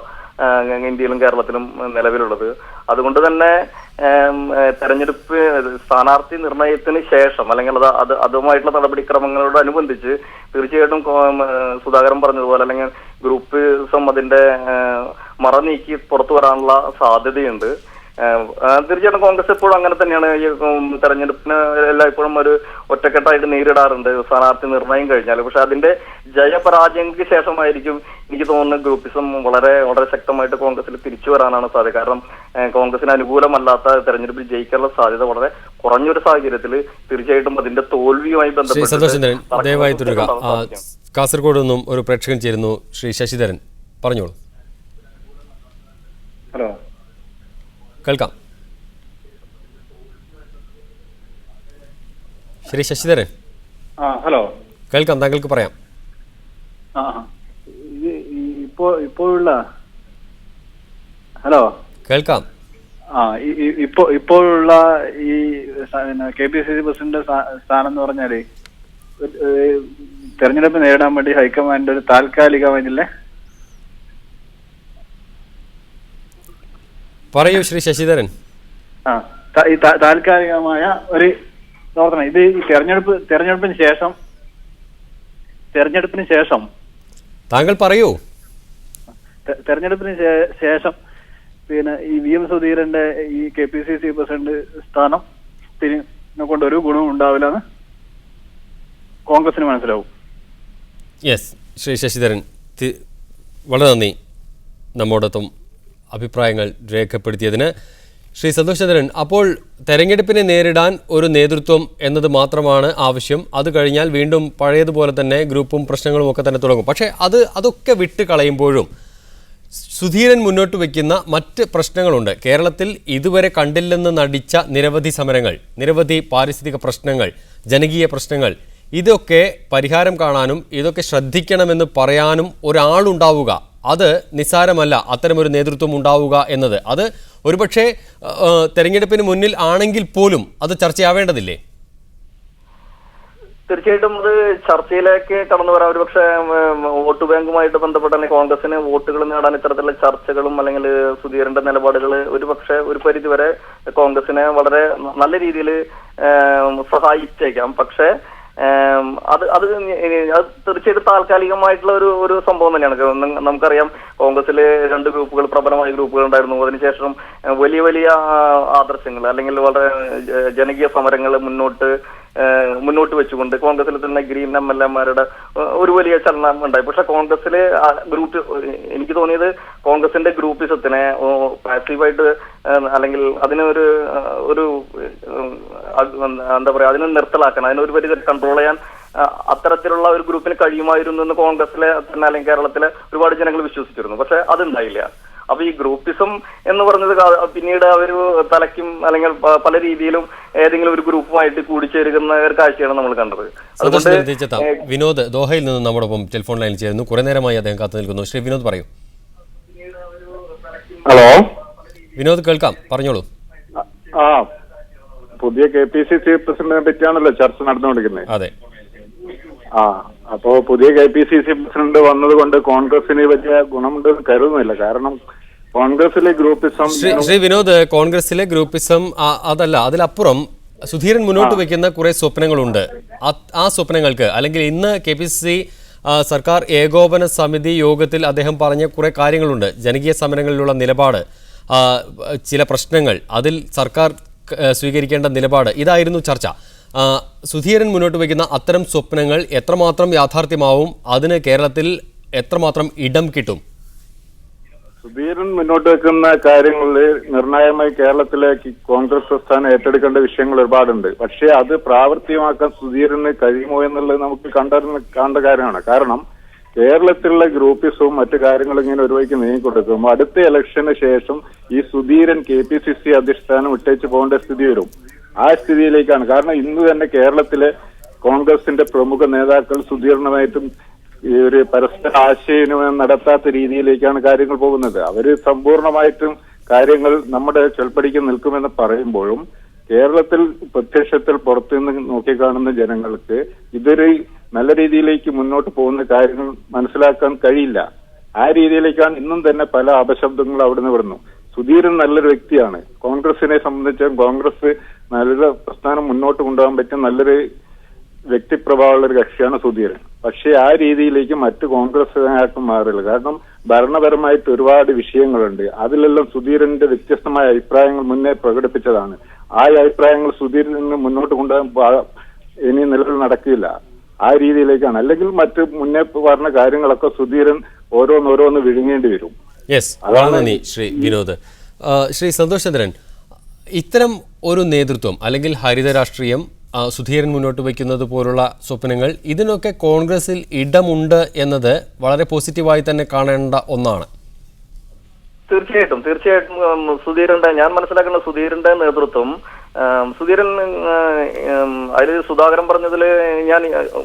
ഇന്ത്യയിലും കേരളത്തിലും നിലവിലുള്ളത്. അതുകൊണ്ട് തന്നെ തെരഞ്ഞെടുപ്പ് സ്ഥാനാർത്ഥി നിർണയത്തിന് ശേഷം അല്ലെങ്കിൽ അതുമായിട്ടുള്ള നടപടിക്രമങ്ങളോടനുബന്ധിച്ച് തീർച്ചയായിട്ടും സുധാകരൻ പറഞ്ഞതുപോലെ അല്ലെങ്കിൽ ഗ്രൂപ്പിസം അതിന്റെ മറ നീക്കി പുറത്തു വരാനുള്ള സാധ്യതയുണ്ട്. തീർച്ചയായിട്ടും കോൺഗ്രസ് എപ്പോഴും അങ്ങനെ തന്നെയാണ്. ഈ തെരഞ്ഞെടുപ്പിന് എല്ലായ്പ്പോഴും ഒരു ഒറ്റക്കെട്ടായിട്ട് നേരിടാറുണ്ട് സ്ഥാനാർത്ഥി നിർണയം കഴിഞ്ഞാൽ. പക്ഷെ അതിന്റെ ജയപരാജയങ്ങൾക്ക് ശേഷമായിരിക്കും എനിക്ക് തോന്നുന്നത് ഗ്രൂപ്പിസം വളരെ വളരെ ശക്തമായിട്ട് കോൺഗ്രസിൽ തിരിച്ചു വരാനാണ് സാധ്യത. കാരണം കോൺഗ്രസിന് അനുകൂലമല്ലാത്ത തെരഞ്ഞെടുപ്പിൽ ജയിക്കാനുള്ള സാധ്യത വളരെ കുറഞ്ഞൊരു സാഹചര്യത്തിൽ തീർച്ചയായിട്ടും അതിന്റെ തോൽവിയുമായി ബന്ധപ്പെട്ട് ദയവായി തുടരുക. കാസർഗോഡ് നിന്നും ഒരു പ്രേക്ഷകൻ ചേരുന്നു. ശ്രീ ശശിധരൻ, പറഞ്ഞോളൂ. ഹലോ, കേൾക്കാം. ശ്രീ ശശിധരൻ, ഹലോ, കേൾക്കാം, താങ്കൾക്ക് പറയാം. ഇപ്പോഴുള്ള ഹലോ കേൾക്കാം. ഇപ്പോഴുള്ള ഈ KPCC പ്രസിഡന്റ് സ്ഥാനം എന്ന് പറഞ്ഞാല് തെരഞ്ഞെടുപ്പ് നേരിടാൻ വേണ്ടി ഹൈക്കമാൻഡ് ഒരു താൽക്കാലികമായിട്ടില്ലേ? പറയൂ ശ്രീ ശശിധരൻ. ഈ താൽക്കാലികമായ ഒരു പ്രവർത്തനം ഇത് ഈ തെരഞ്ഞെടുപ്പിന് ശേഷം താങ്കൾ പറയൂ. തെരഞ്ഞെടുപ്പിന് ശേഷം പിന്നെ ഈ VM സുധീരന്റെ ഈ KPCC പ്രസിഡന്റ് സ്ഥാനം കൊണ്ട് ഒരു ഗുണവും ഉണ്ടാവില്ല എന്ന് കോൺഗ്രസിന് മനസ്സിലാവും. യെസ്, ശ്രീ ശശിധരൻ, വളരെ നന്ദി നമ്മോടൊപ്പം അഭിപ്രായങ്ങൾ രേഖപ്പെടുത്തിയതിന്. ശ്രീ സന്തോഷ് ചന്ദ്രൻ, അപ്പോൾ തെരഞ്ഞെടുപ്പിനെ നേരിടാൻ ഒരു നേതൃത്വം എന്നത് മാത്രമാണ് ആവശ്യം. അത് കഴിഞ്ഞാൽ വീണ്ടും പഴയതുപോലെ തന്നെ ഗ്രൂപ്പും പ്രശ്നങ്ങളും ഒക്കെ തന്നെ തുടങ്ങും. പക്ഷേ അതൊക്കെ വിട്ട് കളയുമ്പോഴും സുധീരൻ മുന്നോട്ട് വയ്ക്കുന്ന മറ്റ് പ്രശ്നങ്ങളുണ്ട്. കേരളത്തിൽ ഇതുവരെ കണ്ടില്ലെന്ന് നടിച്ച നിരവധി സമരങ്ങൾ, നിരവധി പാരിസ്ഥിതിക പ്രശ്നങ്ങൾ, ജനകീയ പ്രശ്നങ്ങൾ, ഇതൊക്കെ പരിഹാരം കാണാനും ഇതൊക്കെ ശ്രദ്ധിക്കണമെന്ന് പറയാനും ഒരാളുണ്ടാവുക, അത് നിസ്സാരമല്ല. അത്തരമൊരു നേതൃത്വം ഉണ്ടാവുക എന്നത് അത് ഒരുപക്ഷെ തെരഞ്ഞെടുപ്പിന് മുന്നിൽ ആണെങ്കിൽ പോലും അത് ചർച്ചയാവേണ്ടതില്ലേ? തീർച്ചയായിട്ടും അത് ചർച്ചയിലേക്ക് കടന്നു വരാം. ഒരുപക്ഷെ വോട്ട് ബാങ്കുമായിട്ട് ബന്ധപ്പെട്ട കോൺഗ്രസിന് വോട്ടുകൾ നേടാൻ ഇത്തരത്തിലുള്ള ചർച്ചകളും അല്ലെങ്കിൽ സുധീരന്റെ നിലപാടുകൾ ഒരുപക്ഷെ ഒരു പരിധിവരെ കോൺഗ്രസിനെ വളരെ നല്ല രീതിയിൽ സഹായിച്ചേക്കാം. പക്ഷേ അത് തീർച്ചയായിട്ടും താൽക്കാലികമായിട്ടുള്ള ഒരു സംഭവം തന്നെയാണ്. നമുക്കറിയാം, കോൺഗ്രസിൽ 2 ഗ്രൂപ്പുകൾ, പ്രബലമായ ഗ്രൂപ്പുകൾ ഉണ്ടായിരുന്നു. അതിനുശേഷം വലിയ വലിയ ആദർശങ്ങൾ അല്ലെങ്കിൽ വളരെ ജനകീയ സമരങ്ങൾ മുന്നോട്ട് വെച്ചുകൊണ്ട് കോൺഗ്രസിൽ തന്നെ ഗ്രീൻ MLA-മാരുടെ ഒരു വലിയ ചലനം ഉണ്ടായി. പക്ഷെ കോൺഗ്രസിലെ എനിക്ക് തോന്നിയത് കോൺഗ്രസിന്റെ ഗ്രൂപ്പിസത്തിനെ പാസീവായിട്ട് അല്ലെങ്കിൽ അതിനെ ഒരു എന്താ പറയാ, അതിനെ നിർത്തലാക്കാൻ, അതിനൊരു പരിധി കൺട്രോൾ ചെയ്യാൻ അത്തരത്തിലുള്ള ഒരു ഗ്രൂപ്പിന് കഴിയുമായിരുന്നു എന്ന് കോൺഗ്രസിലെ തന്നെ അല്ലെങ്കിൽ കേരളത്തിലെ ഒരുപാട് ജനങ്ങൾ വിശ്വസിച്ചിരുന്നു. പക്ഷെ അതുണ്ടായില്ല. അപ്പൊ ഈ ഗ്രൂപ്പിസം എന്ന് പറഞ്ഞത് പിന്നീട് അവർ തലയ്ക്കും അല്ലെങ്കിൽ പല രീതിയിലും ഏതെങ്കിലും ഒരു ഗ്രൂപ്പുമായിട്ട് കൂടിച്ചേരുന്ന ഒരു കാഴ്ചയാണ് നമ്മൾ കണ്ടത്. അതുകൊണ്ട് വിനോദ് ദോഹയിൽ നിന്ന് നമ്മോടൊപ്പം ടെലിഫോൺ ലൈനിൽ ചേരുന്നു. കുറെ നേരമായി അദ്ദേഹം കാത്തു നിൽക്കുന്നു. ശ്രീ വിനോദ് പറയൂ. ഹലോ വിനോദ്, കേൾക്കാം, പറഞ്ഞോളൂ. പുതിയ KPCC പ്രസിഡന്റിനെ പറ്റിയാണല്ലോ ചർച്ച നടന്നുകൊണ്ടിരിക്കുന്നത്. അതെ. അപ്പോ പുതിയ KPCC പ്രസിഡന്റ് വന്നത് കൊണ്ട് കോൺഗ്രസിന് വലിയ ഗുണമുണ്ടെന്ന് കരുതുന്നില്ല. കാരണം കോൺഗ്രസിലെ ഗ്രൂപ്പിസം. ശ്രീ വിനോദ്, കോൺഗ്രസിലെ ഗ്രൂപ്പിസം അതല്ല, അതിലപ്പുറം സുധീരൻ മുന്നോട്ട് വയ്ക്കുന്ന കുറെ സ്വപ്നങ്ങളുണ്ട്. ആ സ്വപ്നങ്ങൾക്ക് അല്ലെങ്കിൽ ഇന്ന് KPCC സർക്കാർ ഏകോപന സമിതി യോഗത്തിൽ അദ്ദേഹം പറഞ്ഞ കുറെ കാര്യങ്ങളുണ്ട്. ജനകീയ സമരങ്ങളിലുള്ള നിലപാട്, ചില പ്രശ്നങ്ങൾ, അതിൽ സർക്കാർ സ്വീകരിക്കേണ്ട നിലപാട്, ഇതായിരുന്നു ചർച്ച. സുധീരൻ മുന്നോട്ട് വയ്ക്കുന്ന അത്തരം സ്വപ്നങ്ങൾ എത്രമാത്രം യാഥാർത്ഥ്യമാവും, അതിന് കേരളത്തിൽ എത്രമാത്രം ഇടം കിട്ടും? സുധീരൻ മുന്നോട്ട് വെക്കുന്ന കാര്യങ്ങളിൽ നിർണായകമായി കേരളത്തിലേക്ക് കോൺഗ്രസ് പ്രസ്ഥാനം ഏറ്റെടുക്കേണ്ട വിഷയങ്ങൾ ഒരുപാടുണ്ട്. പക്ഷേ അത് പ്രാവർത്തികമാക്കാൻ സുധീരന് കഴിയുമോ എന്നുള്ളത് നമുക്ക് കാണേണ്ട കാര്യമാണ്. കാരണം കേരളത്തിലുള്ള ഗ്രൂപ്പിസവും മറ്റു കാര്യങ്ങളും ഇങ്ങനെ ഒരു വഴിക്ക് നീങ്ങിക്കൊടുക്കുമ്പോൾ അടുത്ത ഇലക്ഷന് ശേഷം ഈ സുധീരൻ KPCC അധിഷ്ഠാനം വിട്ടേച്ച് പോകേണ്ട സ്ഥിതി വരും. ആ സ്ഥിതിയിലേക്കാണ്. കാരണം ഇന്ന് തന്നെ കേരളത്തിലെ കോൺഗ്രസിന്റെ പ്രമുഖ നേതാക്കൾ സുധീരനുമായിട്ടും ഈ ഒരു പരസ്പര ആശയവിനിമയം നടത്താത്ത രീതിയിലേക്കാണ് കാര്യങ്ങൾ പോകുന്നത്. അവര് സമ്പൂർണമായിട്ടും കാര്യങ്ങൾ നമ്മുടെ ചെൽപ്പടിക്ക് നിൽക്കുമെന്ന് പറയുമ്പോഴും കേരളത്തിൽ പ്രത്യക്ഷത്തിൽ പുറത്തുനിന്ന് നോക്കിക്കാണുന്ന ജനങ്ങൾക്ക് ഇതൊരു നല്ല രീതിയിലേക്ക് മുന്നോട്ട് പോകുന്ന കാര്യങ്ങൾ മനസ്സിലാക്കാൻ കഴിയില്ല. ആ രീതിയിലേക്കാണ് ഇന്നും തന്നെ പല അപശബ്ദങ്ങളും അവിടുന്ന് വിടുന്നു. സുധീരൻ നല്ലൊരു വ്യക്തിയാണ്. കോൺഗ്രസിനെ സംബന്ധിച്ച് കോൺഗ്രസ് നല്ലൊരു പ്രസ്ഥാനം മുന്നോട്ട് കൊണ്ടുപോകാൻ പറ്റിയ നല്ലൊരു വ്യക്തിപ്രഭാവമുള്ള ഒരു കക്ഷിയാണ് സുധീരൻ. പക്ഷേ ആ രീതിയിലേക്ക് മറ്റ് കോൺഗ്രസ്സുകാർക്കും മാറില്ല. കാരണം ഭരണപരമായിട്ട് ഒരുപാട് വിഷയങ്ങളുണ്ട്. അതിലെല്ലാം സുധീരന്റെ വ്യത്യസ്തമായ അഭിപ്രായങ്ങൾ മുന്നേ പ്രകടിപ്പിച്ചതാണ്. ആ അഭിപ്രായങ്ങൾ സുധീരന് മുന്നോട്ട് കൊണ്ടുപോകാൻ ഇനി നിലവിൽ നടക്കില്ല. ആ രീതിയിലേക്കാണ്. അല്ലെങ്കിൽ മറ്റ് മുന്നേ പറഞ്ഞ കാര്യങ്ങളൊക്കെ സുധീരൻ ഓരോന്നോരോന്ന് വിഴുങ്ങേണ്ടി വരും. നന്ദി ശ്രീ വിനോദ്. ശ്രീ സന്തോഷ് ചന്ദ്രൻ, ഇത്തരം ഒരു നേതൃത്വം അല്ലെങ്കിൽ ഹരിത രാഷ്ട്രീയം, സുധീരൻ മുന്നോട്ട് വയ്ക്കുന്നത് പോലുള്ള സ്വപ്നങ്ങൾ, ഇതിനൊക്കെ കോൺഗ്രസിൽ ഇടമുണ്ട് എന്നത് വളരെ പോസിറ്റീവായി തന്നെ കാണേണ്ട ഒന്നാണ്. തീർച്ചയായിട്ടും ഞാൻ മനസ്സിലാക്കുന്ന സുധീരന്റെ നേതൃത്വം, സുധീരൻ അതിൽ സുധാകരൻ പറഞ്ഞതിൽ ഞാൻ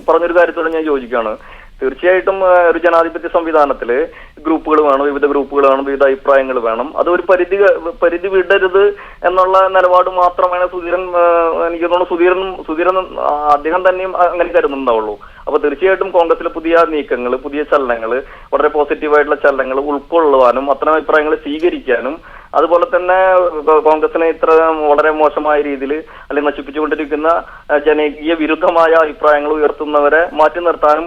പറഞ്ഞൊരു കാര്യത്തോട് ഞാൻ യോജിക്കുകയാണ്. തീർച്ചയായിട്ടും ഒരു ജനാധിപത്യ സംവിധാനത്തില് ഗ്രൂപ്പുകൾ വേണം, വിവിധ ഗ്രൂപ്പുകൾ വേണം, വിവിധ അഭിപ്രായങ്ങൾ വേണം. അത് ഒരു പരിധി വിടരുത് എന്നുള്ള നിലപാട് മാത്രമാണ് സുധീരൻ. എനിക്ക് തോന്നുന്നു സുധീരൻ അദ്ദേഹം തന്നെയും അങ്ങനെ കരുതുന്നുണ്ടാവുള്ളൂ. അപ്പൊ തീർച്ചയായിട്ടും കോൺഗ്രസിലെ പുതിയ നീക്കങ്ങൾ, പുതിയ ചലനങ്ങൾ, വളരെ പോസിറ്റീവായിട്ടുള്ള ചലനങ്ങൾ ഉൾക്കൊള്ളുവാനും അത്തരം അഭിപ്രായങ്ങൾ സ്വീകരിക്കാനും, അതുപോലെ തന്നെ കോൺഗ്രസിനെ ഇത്ര വളരെ മോശമായ രീതിയിൽ അല്ലെങ്കിൽ നശിപ്പിച്ചുകൊണ്ടിരിക്കുന്ന ജനകീയ വിരുദ്ധമായ അഭിപ്രായങ്ങൾ ഉയർത്തുന്നവരെ മാറ്റി നിർത്താനും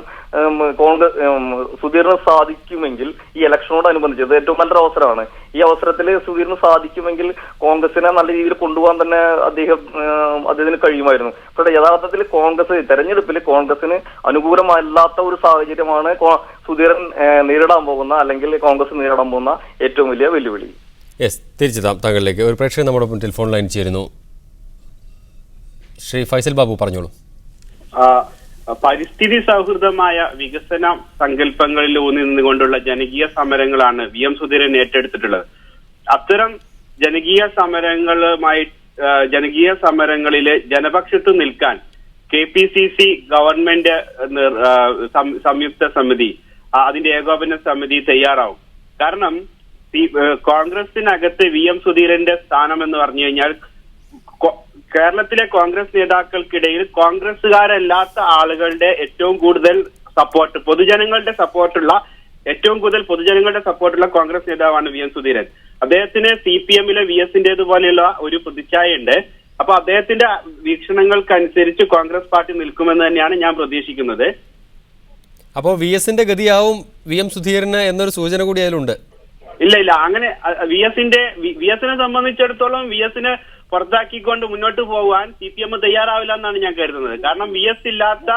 സുധീറിന് സാധിക്കുമെങ്കിൽ ഈ ഇലക്ഷനോടനുബന്ധിച്ച് ഇത് ഏറ്റവും നല്ലൊരു അവസരമാണ്. ഈ അവസരത്തിൽ സുധീറിന് സാധിക്കുമെങ്കിൽ കോൺഗ്രസിനെ നല്ല രീതിയിൽ കൊണ്ടുപോകാൻ തന്നെ അദ്ദേഹത്തിന് കഴിയുമായിരുന്നു. പക്ഷേ യഥാർത്ഥത്തിൽ തെരഞ്ഞെടുപ്പിൽ കോൺഗ്രസിന് അനുകൂലമല്ലാത്ത ഒരു സാഹചര്യമാണ് സുധീരൻ നേരിടാൻ പോകുന്ന അല്ലെങ്കിൽ കോൺഗ്രസ് നേരിടാൻ പോകുന്ന ഏറ്റവും വലിയ വെല്ലുവിളി. തിരിച്ചെത്താം താങ്കളിലേക്ക്. ഒരു പ്രേക്ഷകൻ നമ്മുടെ ടെലിഫോൺ ലൈൻ ചേരുന്നു. ശ്രീ ഫൈസൽ ബാബു, പറഞ്ഞോളൂ. പരിസ്ഥിതി സൗഹൃദമായ വികസന സങ്കല്പങ്ങളിൽ ഊന്നി നിന്നുകൊണ്ടുള്ള ജനകീയ സമരങ്ങളാണ് VM സുധീരൻ ഏറ്റെടുത്തിട്ടുള്ളത്. അത്തരം ജനകീയ സമരങ്ങളിലെ ജനപക്ഷത്ത് നിൽക്കാൻ KPCC ഗവൺമെന്റ് സംയുക്ത സമിതി, അതിന്റെ ഏകോപന സമിതി തയ്യാറാവും. കാരണം കോൺഗ്രസിനകത്ത് VM സുധീരന്റെ സ്ഥാനം എന്ന് പറഞ്ഞു കഴിഞ്ഞാൽ കേരളത്തിലെ കോൺഗ്രസ് നേതാക്കൾക്കിടയിൽ കോൺഗ്രസുകാരല്ലാത്ത ആളുകളുടെ ഏറ്റവും കൂടുതൽ സപ്പോർട്ട്, ഏറ്റവും കൂടുതൽ പൊതുജനങ്ങളുടെ സപ്പോർട്ടുള്ള കോൺഗ്രസ് നേതാവാണ് VM സുധീരൻ. അദ്ദേഹത്തിന് CPM-ലെ VS-ന്റേതുപോലെയുള്ള ഒരു പ്രതിച്ഛായ ഉണ്ട്. അപ്പൊ അദ്ദേഹത്തിന്റെ വീക്ഷണങ്ങൾക്കനുസരിച്ച് കോൺഗ്രസ് പാർട്ടി നിൽക്കുമെന്ന് തന്നെയാണ് ഞാൻ പ്രതീക്ഷിക്കുന്നത്. അപ്പോൾ VS-ന്റെ ഗതിയാവും VM സുധീരന് എന്നൊരു സൂചന കൂടി അതിലുണ്ട്. ഇല്ല, അങ്ങനെ VS-നെ സംബന്ധിച്ചിടത്തോളം VS-നെ പുറത്താക്കിക്കൊണ്ട് മുന്നോട്ട് പോകാൻ CPM തയ്യാറാവില്ല എന്നാണ് ഞാൻ കരുതുന്നത്. കാരണം VS ഇല്ലാത്ത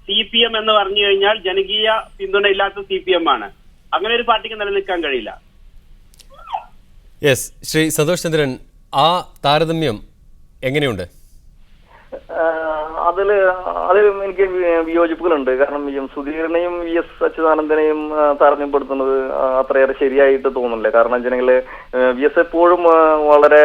CPM എന്ന് പറഞ്ഞു കഴിഞ്ഞാൽ ജനകീയ പിന്തുണ ഇല്ലാത്ത CPM ആണ്. അങ്ങനെ ഒരു പാർട്ടിക്ക് നിലനിൽക്കാൻ കഴിയില്ല. യെസ്, ശ്രീ സന്തോഷ് ചന്ദ്രൻ, ആ താരതമ്യം എങ്ങനെയുണ്ട്? അതിൽ എനിക്ക് വിയോജിപ്പുകളുണ്ട്. കാരണം സുധീരനെയും VS അച്യുതാനന്ദനെയും താരതമ്യപ്പെടുത്തുന്നത് അത്രയേറെ ശരിയായിട്ട് തോന്നുന്നില്ല. കാരണം വെച്ചിട്ടുണ്ടെങ്കിൽ VS എപ്പോഴും വളരെ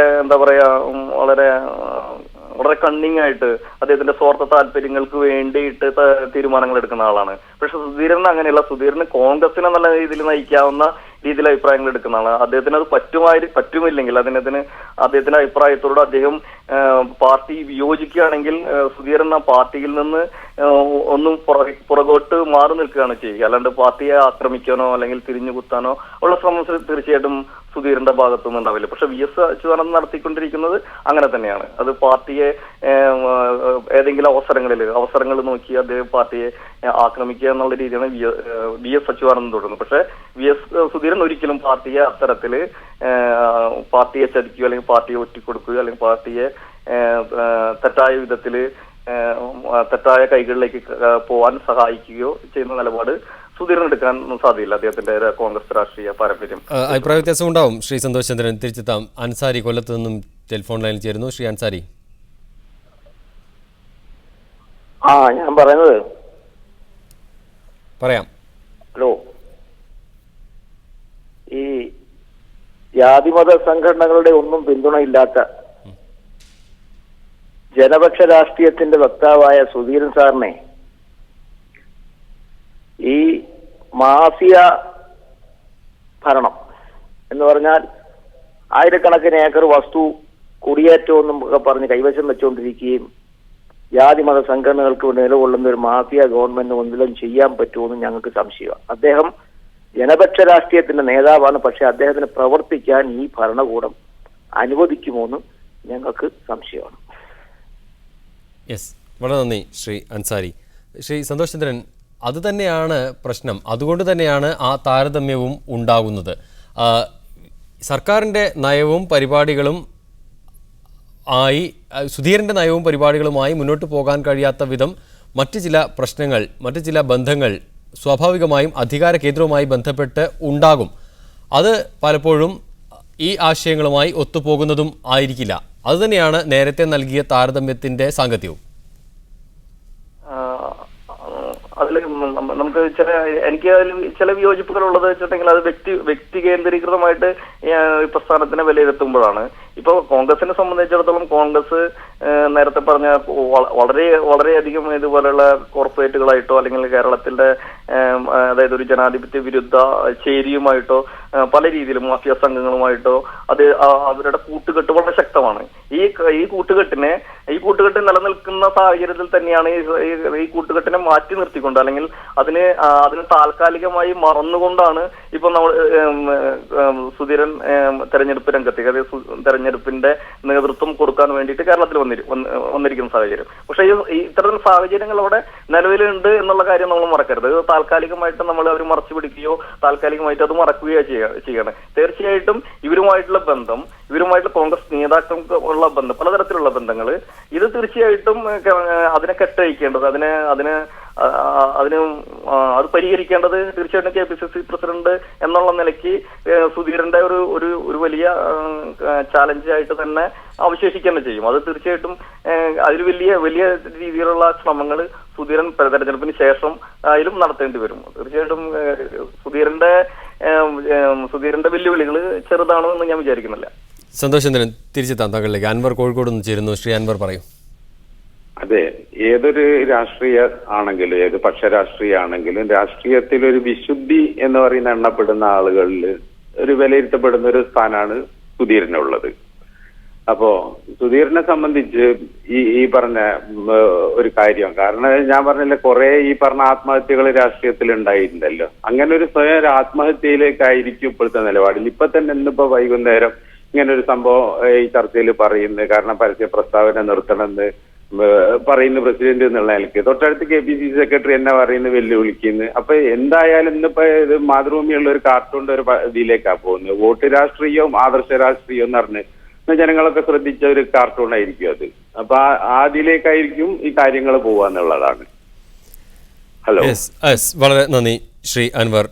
വളരെ കണ്ണിങ് ആയിട്ട് അദ്ദേഹത്തിന്റെ സ്വാർത്ഥ താല്പര്യങ്ങൾക്ക് വേണ്ടിയിട്ട് തീരുമാനങ്ങൾ എടുക്കുന്ന ആളാണ്. പക്ഷെ സുധീരൻ അങ്ങനെയല്ല. സുധീരന് കോൺഗ്രസിനെ നല്ല രീതിയിൽ നയിക്കാവുന്ന രീതിയിൽ അഭിപ്രായങ്ങൾ എടുക്കുന്ന ആളാണ്. അദ്ദേഹത്തിന് അത് പറ്റുമില്ലെങ്കിൽ അദ്ദേഹത്തിന്റെ അഭിപ്രായത്തോട് അദ്ദേഹം പാർട്ടി വിയോജിക്കുകയാണെങ്കിൽ സുധീരൻ ആ പാർട്ടിയിൽ നിന്ന് ഒന്നും പുറകോട്ട് മാറി നിൽക്കുകയാണ് ചെയ്യുക. അല്ലാണ്ട് പാർട്ടിയെ ആക്രമിക്കാനോ അല്ലെങ്കിൽ തിരിഞ്ഞു കുത്താനോ ഉള്ള ശ്രമം തീർച്ചയായിട്ടും സുധീരന്റെ ഭാഗത്തുനിന്ന് ഉണ്ടാവില്ല. പക്ഷെ VS അച്യുതാനന്ദൻ നടത്തിക്കൊണ്ടിരിക്കുന്നത് അങ്ങനെ തന്നെയാണ്. അത് പാർട്ടിയെ ഏതെങ്കിലും അവസരങ്ങൾ നോക്കി അദ്ദേഹം പാർട്ടിയെ ആക്രമിക്കുക എന്നുള്ള രീതിയാണ് VS അച്യുതാനന്ദൻ തുടരുന്നത്. പക്ഷെ VS സുധീരൻ ഒരിക്കലും പാർട്ടിയെ അത്തരത്തില് പാർട്ടിയെ ചതിക്കുകയോ അല്ലെങ്കിൽ പാർട്ടിയെ ഒറ്റിക്കൊടുക്കുകയോ അല്ലെങ്കിൽ പാർട്ടിയെ തെറ്റായ വിധത്തില് തെറ്റായ കൈകളിലേക്ക് പോവാൻ സഹായിക്കുകയോ ചെയ്യുന്ന നിലപാട് സുധീരൻ എടുക്കാൻ സാധ്യതയില്ല. അദ്ദേഹത്തിന്റെ കോൺഗ്രസ് രാഷ്ട്രീയ പാരമ്പര്യം. അഭിപ്രായ വ്യത്യാസം ഉണ്ടാവും. ശ്രീ സന്തോഷ് ചന്ദ്രൻ, തിരിച്ചെത്താം. അൻസാരി കൊല്ലത്ത് നിന്നും ടെലിഫോൺ ലൈനിൽ ചേരുന്നു. ശ്രീ അൻസാരി. ഞാൻ പറയുന്നത് പറയാം. ഹലോ, ഈ ജാതിമത സംഘടനകളുടെ ഒന്നും പിന്തുണയില്ലാത്ത ജനപക്ഷ രാഷ്ട്രീയത്തിന്റെ വക്താവായ സുധീരൻ സാറിനെ ഈ മാഫിയ ഭരണം എന്ന് പറഞ്ഞാൽ ആയിരക്കണക്കിന് ഏക്കർ വസ്തു കുടിയേറ്റമെന്നും ഒക്കെ പറഞ്ഞ് കൈവശം വെച്ചുകൊണ്ടിരിക്കുകയും ജാതിമത സംഘടനകൾക്ക് നിലകൊള്ളുന്ന ഒരു മാഫിയ ഗവൺമെന്റ് ഒന്നിലും ചെയ്യാൻ പറ്റുമെന്ന് ഞങ്ങൾക്ക് സംശയമാണ്. അദ്ദേഹം ജനപക്ഷ രാഷ്ട്രീയത്തിന്റെ നേതാവാണ്. പക്ഷെ അദ്ദേഹത്തിന് പ്രവർത്തിക്കാൻ ഈ ഭരണകൂടം അനുവദിക്കുമോ എന്ന് ഞങ്ങൾക്ക് സംശയമാണ്. യെസ്, വളരെ നന്ദി ശ്രീ അൻസാരി. ശ്രീ സന്തോഷ് ചന്ദ്രൻ, അത് തന്നെയാണ് പ്രശ്നം. അതുകൊണ്ട് തന്നെയാണ് ആ താരതമ്യവും ഉണ്ടാകുന്നത്. സർക്കാരിൻ്റെ നയവും പരിപാടികളും സുധീരൻ്റെ നയവും പരിപാടികളുമായി മുന്നോട്ട് പോകാൻ കഴിയാത്ത വിധം മറ്റ് ചില പ്രശ്നങ്ങൾ, മറ്റ് ചില ബന്ധങ്ങൾ സ്വാഭാവികമായും അധികാര കേന്ദ്രവുമായി ബന്ധപ്പെട്ട് ഉണ്ടാകും. അത് പലപ്പോഴും ഈ ആശയങ്ങളുമായി ഒത്തുപോകുന്നതും ആയിരിക്കില്ല. അതുതന്നെയാണ് നേരത്തെ നൽകിയ താരതമ്യത്തിൻ്റെ സാങ്കത്യവും. അതിൽ നമുക്ക് എനിക്ക് അതിൽ ചില വിയോജിപ്പുകൾ ഉള്ളത് വെച്ചിട്ടുണ്ടെങ്കിൽ അത് വ്യക്തി കേന്ദ്രീകൃതമായിട്ട് പ്രസ്ഥാനത്തിനെ വിലയിരുത്തുമ്പോഴാണ്. ഇപ്പോൾ കോൺഗ്രസിനെ സംബന്ധിച്ചിടത്തോളം കോൺഗ്രസ് നേരത്തെ പറഞ്ഞ വളരെയധികം ഇതുപോലെയുള്ള കോർപ്പറേറ്റുകളായിട്ടോ അല്ലെങ്കിൽ കേരളത്തിന്റെ അതായത് ഒരു ജനാധിപത്യ വിരുദ്ധ ചേരിയുമായിട്ടോ പല രീതിയിലും മാഫിയ സംഘങ്ങളുമായിട്ടോ അത് അവരുടെ കൂട്ടുകെട്ട് വളരെ ശക്തമാണ്. ഈ കൂട്ടുകെട്ട് നിലനിൽക്കുന്ന സാഹചര്യത്തിൽ തന്നെയാണ് ഈ കൂട്ടുകെട്ടിനെ മാറ്റി നിർത്തിക്കൊണ്ട് അല്ലെങ്കിൽ അതിന് താൽക്കാലികമായി മറന്നുകൊണ്ടാണ് ഇപ്പൊ നമ്മൾ സുധീരൻ തെരഞ്ഞെടുപ്പ് രംഗത്തേക്ക് തെരഞ്ഞെടുപ്പിന്റെ നേതൃത്വം കൊടുക്കാൻ വേണ്ടിയിട്ട് കേരളത്തിൽ വന്നിരിക്കുന്ന സാഹചര്യം. പക്ഷേ ഇത്തരം സാഹചര്യങ്ങൾ അവിടെ നിലവിലുണ്ട് എന്നുള്ള കാര്യം നമ്മൾ മറക്കരുത്. താൽക്കാലികമായിട്ട് നമ്മൾ അവർ മറച്ചു പിടിക്കുകയോ താൽക്കാലികമായിട്ട് അത് മറക്കുകയോ ചെയ്യണം. തീർച്ചയായിട്ടും ഇവരുമായിട്ടുള്ള കോൺഗ്രസ് നേതാക്കൾക്ക് ഉള്ള ബന്ധം, പലതരത്തിലുള്ള ബന്ധങ്ങൾ, ഇത് തീർച്ചയായിട്ടും അതിനെ കെട്ടഴിക്കേണ്ടത്, അതിനെ അതിന് അത് പരിഹരിക്കേണ്ടത് തീർച്ചയായിട്ടും KPCC പ്രസിഡന്റ് എന്നുള്ള നിലയ്ക്ക് സുധീരന്റെ ഒരു വലിയ ചാലഞ്ച് ആയിട്ട് തന്നെ അവശേഷിക്കുക ചെയ്യും. അത് തീർച്ചയായിട്ടും അതിൽ വലിയ രീതിയിലുള്ള ശ്രമങ്ങൾ സുധീരൻ തെരഞ്ഞെടുപ്പിന് ശേഷം അതിലും നടത്തേണ്ടി വരും. തീർച്ചയായിട്ടും സുധീരന്റെ വെല്ലുവിളികൾ ചെറുതാണെന്ന് ഞാൻ വിചാരിക്കുന്നില്ല. സന്തോഷ് ചന്ദ്രൻ, തിരിച്ചെത്താം താങ്കളിലേക്ക്. അൻവർ കോഴിക്കോട് നിന്ന് ചേരുന്നു. ശ്രീ അൻവർ പറയൂ. അതെ, ഏതൊരു രാഷ്ട്രീയ ആണെങ്കിലും ഏത് പക്ഷ രാഷ്ട്രീയ ആണെങ്കിലും രാഷ്ട്രീയത്തിൽ ഒരു വിശുദ്ധി എന്ന് പറയുന്ന എണ്ണപ്പെടുന്ന ആളുകളിൽ ഒരു വിലയിരുത്തപ്പെടുന്ന ഒരു സ്ഥാനമാണ് സുധീരനുള്ളത്. അപ്പോ സുധീരനെ സംബന്ധിച്ച് ഈ പറഞ്ഞ ഒരു കാര്യം, കാരണം ഞാൻ പറഞ്ഞില്ല കുറെ ഈ പറഞ്ഞ ആത്മഹത്യകൾ രാഷ്ട്രീയത്തിൽ ഉണ്ടായിട്ടുണ്ടല്ലോ, അങ്ങനെ ഒരു സ്വയം ആത്മഹത്യയിലേക്കായിരിക്കും ഇപ്പോഴത്തെ നിലപാടിൽ. ഇപ്പൊ തന്നെ ഇന്നിപ്പോ വൈകുന്നേരം ഇങ്ങനെ ഒരു സംഭവം ഈ ചർച്ചയിൽ പറയുന്നത്, കാരണം പരസ്യ പ്രസ്താവന നിർത്തണമെന്ന് പറയുന്ന പ്രസിഡന്റ് എന്നുള്ള നിലയ്ക്ക് തൊട്ടടുത്ത് KPCC സെക്രട്ടറി എന്നെ പറയുന്നത് വെല്ലുവിളിക്കുന്നു. അപ്പൊ എന്തായാലും ഇന്നിപ്പോ ഇത് മാതൃഭൂമിയുള്ള ഒരു കാർട്ടൂണിന്റെ ഒരു ഇതിലേക്കാണ് പോകുന്നത്. വോട്ട് രാഷ്ട്രീയവും ആദർശ രാഷ്ട്രീയവും എന്ന് പറഞ്ഞ് ജനങ്ങളൊക്കെ ശ്രദ്ധിച്ച ഒരു കാർട്ടൂൺ ആയിരിക്കും അത്. അപ്പൊ അതിലേക്കായിരിക്കും ഈ കാര്യങ്ങൾ പോവാന്നുള്ളതാണ്. ഹലോ, വളരെ നന്ദി ശ്രീ അൻവർ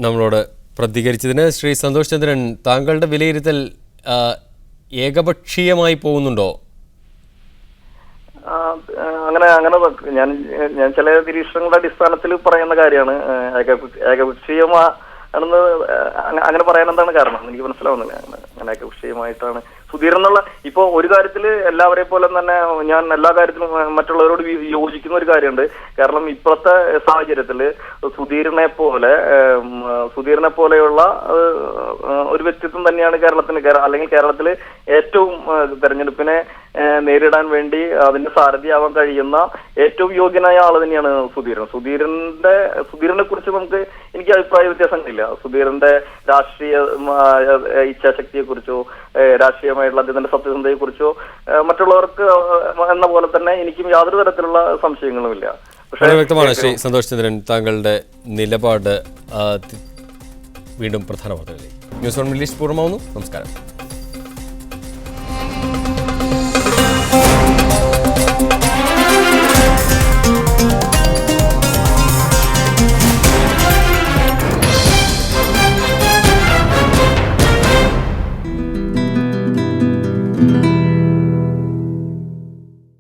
നമ്മളോട് പ്രതികരിച്ചതിന്. ശ്രീ സന്തോഷ് ചന്ദ്രൻ, താങ്കളുടെ വിലയിരുത്തൽ ഏകപക്ഷീയമായി പോകുന്നുണ്ടോ? അങ്ങനെ ഞാൻ ചില നിരീക്ഷണങ്ങളുടെ അടിസ്ഥാനത്തിൽ പറയുന്ന കാര്യമാണ്. ഏകപക്ഷീയമാണെന്ന് അങ്ങനെ പറയാൻ എന്താണ് കാരണം എനിക്ക് മനസ്സിലാവുന്നില്ല. അങ്ങനെ ഏകപക്ഷീയമായിട്ടാണ് സുധീരൻ എന്നുള്ള ഇപ്പൊ ഒരു കാര്യത്തിൽ എല്ലാവരെ പോലെ തന്നെ ഞാൻ എല്ലാ കാര്യത്തിലും മറ്റുള്ളവരോട് യോജിക്കുന്ന ഒരു കാര്യമുണ്ട്. കാരണം ഇപ്പോഴത്തെ സാഹചര്യത്തിൽ സുധീരനെ പോലെയുള്ള ഒരു വ്യക്തിത്വം തന്നെയാണ് അല്ലെങ്കിൽ കേരളത്തിൽ ഏറ്റവും തെരഞ്ഞെടുപ്പിനെ നേരിടാൻ വേണ്ടി അതിന്റെ സാരഥിയാവാൻ കഴിയുന്ന ഏറ്റവും യോഗ്യനായ ആള് തന്നെയാണ് സുധീരൻ. സുധീരനെ കുറിച്ച് എനിക്ക് അഭിപ്രായ വ്യത്യാസങ്ങളില്ല. സുധീരന്റെ രാഷ്ട്രീയ ഇച്ഛാശക്തിയെ കുറിച്ചോ രാഷ്ട്രീയമായിട്ടുള്ള അദ്ദേഹത്തിന്റെ സത്യസന്ധതയെ കുറിച്ചോ മറ്റുള്ളവർക്ക് എന്ന പോലെ തന്നെ എനിക്കും യാതൊരു തരത്തിലുള്ള സംശയങ്ങളുമില്ല. വളരെ വ്യക്തമാണ് ശ്രീ സന്തോഷ് ചന്ദ്രൻ താങ്കളുടെ നിലപാട്. വീണ്ടും പ്രധാന വാർത്തകളിലേക്ക്. ന്യൂസ് ഓൺ മിഡിൽ ഈസ്റ്റ് പൂർണ്ണമാവുന്നു. നമസ്കാരം.